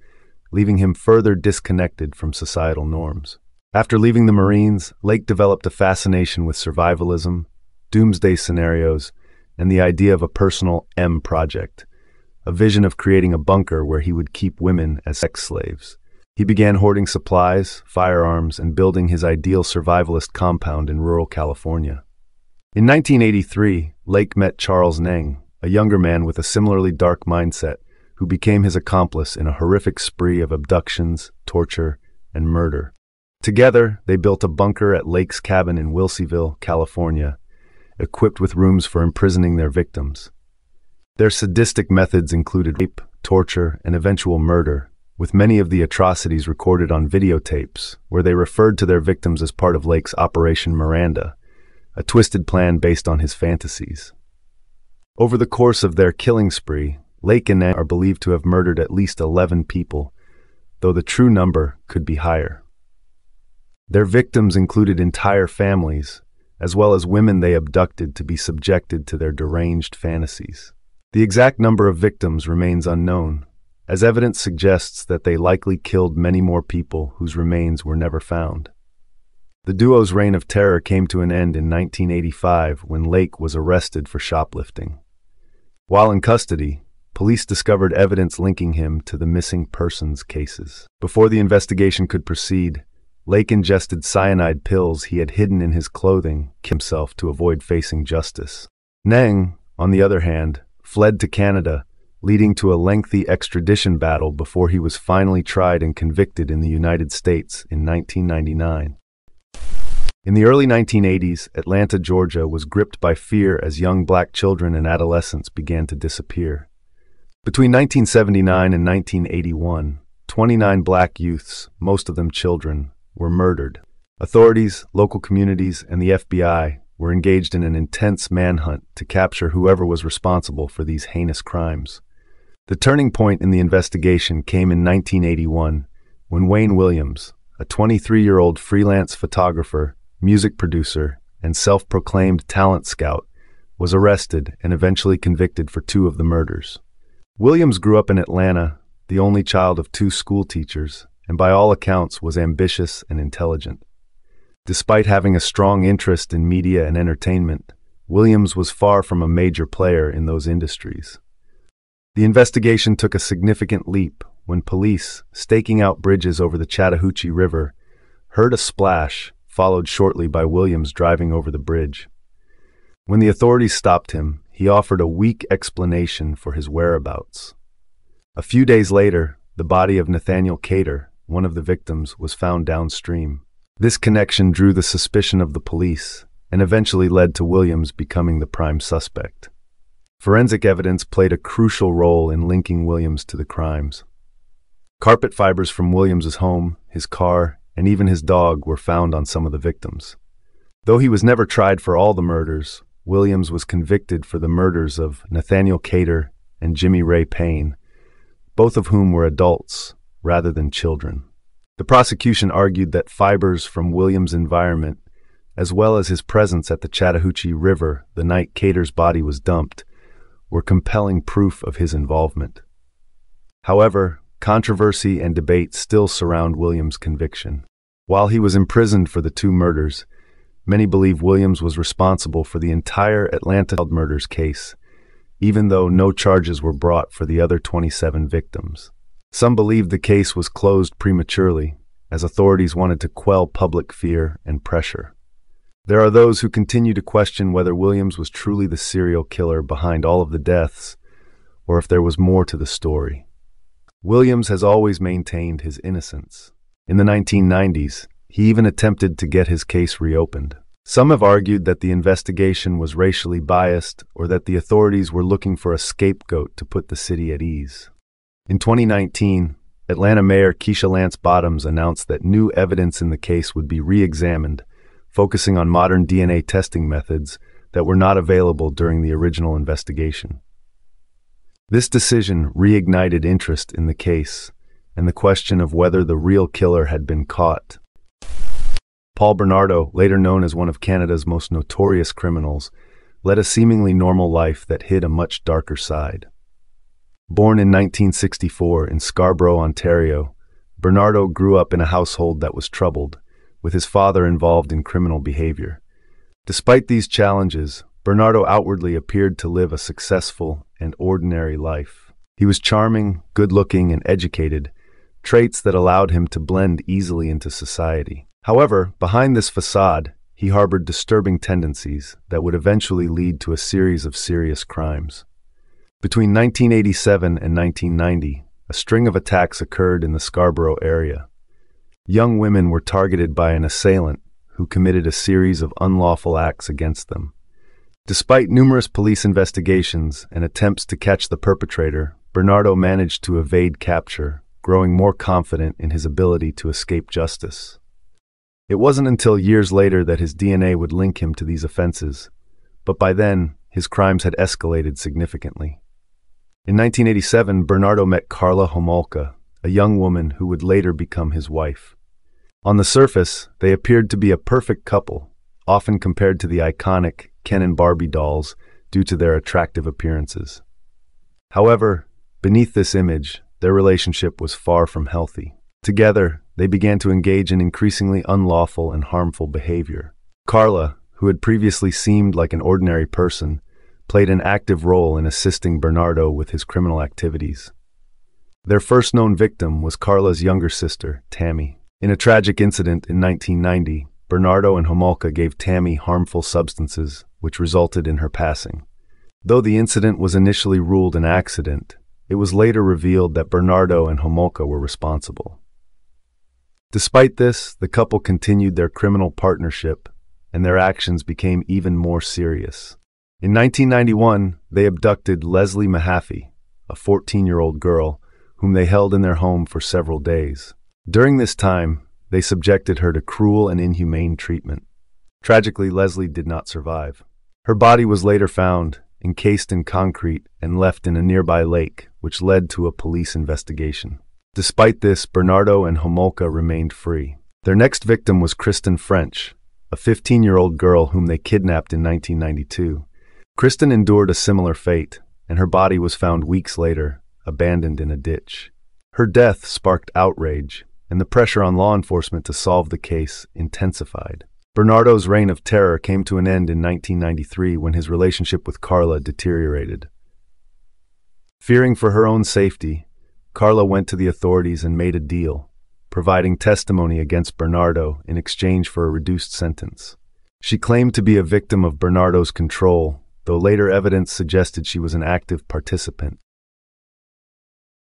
leaving him further disconnected from societal norms. After leaving the Marines, Lake developed a fascination with survivalism, doomsday scenarios, and the idea of a personal M project, a vision of creating a bunker where he would keep women as sex slaves. He began hoarding supplies, firearms, and building his ideal survivalist compound in rural California. In 1983, Lake met Charles Ng, a younger man with a similarly dark mindset, who became his accomplice in a horrific spree of abductions, torture, and murder. Together, they built a bunker at Lake's cabin in Wilseyville, California, equipped with rooms for imprisoning their victims. Their sadistic methods included rape, torture, and eventual murder, with many of the atrocities recorded on videotapes, where they referred to their victims as part of Lake's Operation Miranda, a twisted plan based on his fantasies. Over the course of their killing spree, Lake and Ng are believed to have murdered at least 11 people, though the true number could be higher. Their victims included entire families, as well as women they abducted to be subjected to their deranged fantasies. The exact number of victims remains unknown, as evidence suggests that they likely killed many more people whose remains were never found. The duo's reign of terror came to an end in 1985 when Lake was arrested for shoplifting. While in custody, police discovered evidence linking him to the missing persons cases. Before the investigation could proceed, Lake ingested cyanide pills he had hidden in his clothing himself to avoid facing justice. Ng, on the other hand, fled to Canada, leading to a lengthy extradition battle before he was finally tried and convicted in the United States in 1999. In the early 1980s, Atlanta, Georgia was gripped by fear as young black children and adolescents began to disappear. Between 1979 and 1981, 29 black youths, most of them children, were murdered. Authorities, local communities, and the FBI were engaged in an intense manhunt to capture whoever was responsible for these heinous crimes. The turning point in the investigation came in 1981 when Wayne Williams, a 23-year-old freelance photographer, music producer, and self-proclaimed talent scout, was arrested and eventually convicted for 2 of the murders. Williams grew up in Atlanta, the only child of 2 school teachers, and by all accounts was ambitious and intelligent. Despite having a strong interest in media and entertainment, Williams was far from a major player in those industries. The investigation took a significant leap when police, staking out bridges over the Chattahoochee River, heard a splash, followed shortly by Williams driving over the bridge. When the authorities stopped him, he offered a weak explanation for his whereabouts. A few days later, the body of Nathaniel Cater, one of the victims, was found downstream. This connection drew the suspicion of the police and eventually led to Williams becoming the prime suspect. Forensic evidence played a crucial role in linking Williams to the crimes. Carpet fibers from Williams's home, his car, and even his dog were found on some of the victims. Though he was never tried for all the murders, Williams was convicted for the murders of Nathaniel Cater and Jimmy Ray Payne, both of whom were adults rather than children. The prosecution argued that fibers from Williams' environment, as well as his presence at the Chattahoochee River the night Cater's body was dumped, were compelling proof of his involvement. However, controversy and debate still surround Williams' conviction. While he was imprisoned for the 2 murders, many believe Williams was responsible for the entire Atlanta child murders case, even though no charges were brought for the other 27 victims. Some believe the case was closed prematurely, as authorities wanted to quell public fear and pressure. There are those who continue to question whether Williams was truly the serial killer behind all of the deaths, or if there was more to the story. Williams has always maintained his innocence. In the 1990s, he even attempted to get his case reopened. Some have argued that the investigation was racially biased or that the authorities were looking for a scapegoat to put the city at ease. In 2019, Atlanta Mayor Keisha Lance Bottoms announced that new evidence in the case would be re-examined, focusing on modern DNA testing methods that were not available during the original investigation. This decision reignited interest in the case and the question of whether the real killer had been caught. Paul Bernardo, later known as one of Canada's most notorious criminals, led a seemingly normal life that hid a much darker side. Born in 1964 in Scarborough, Ontario, Bernardo grew up in a household that was troubled, with his father involved in criminal behavior. Despite these challenges, Bernardo outwardly appeared to live a successful and ordinary life. He was charming, good-looking, and educated, traits that allowed him to blend easily into society. However, behind this facade, he harbored disturbing tendencies that would eventually lead to a series of serious crimes. Between 1987 and 1990, a string of attacks occurred in the Scarborough area. Young women were targeted by an assailant who committed a series of unlawful acts against them. Despite numerous police investigations and attempts to catch the perpetrator, Bernardo managed to evade capture, growing more confident in his ability to escape justice. It wasn't until years later that his DNA would link him to these offenses, but by then, his crimes had escalated significantly. In 1987, Bernardo met Karla Homolka, a young woman who would later become his wife. On the surface, they appeared to be a perfect couple, often compared to the iconic Ken and Barbie dolls due to their attractive appearances. However, beneath this image, their relationship was far from healthy. Together, they began to engage in increasingly unlawful and harmful behavior. Karla, who had previously seemed like an ordinary person, played an active role in assisting Bernardo with his criminal activities. Their first known victim was Karla's younger sister, Tammy. In a tragic incident in 1990, Bernardo and Homolka gave Tammy harmful substances, which resulted in her passing. Though the incident was initially ruled an accident, it was later revealed that Bernardo and Homolka were responsible. Despite this, the couple continued their criminal partnership, and their actions became even more serious. In 1991, they abducted Leslie Mahaffey, a 14-year-old girl, whom they held in their home for several days. During this time, they subjected her to cruel and inhumane treatment. Tragically, Leslie did not survive. Her body was later found, encased in concrete, and left in a nearby lake, which led to a police investigation. Despite this, Bernardo and Homolka remained free. Their next victim was Kristen French, a 15-year-old girl whom they kidnapped in 1992. Kristen endured a similar fate, and her body was found weeks later, abandoned in a ditch. Her death sparked outrage, and the pressure on law enforcement to solve the case intensified. Bernardo's reign of terror came to an end in 1993 when his relationship with Carla deteriorated. Fearing for her own safety, Carla went to the authorities and made a deal, providing testimony against Bernardo in exchange for a reduced sentence. She claimed to be a victim of Bernardo's control, though later evidence suggested she was an active participant.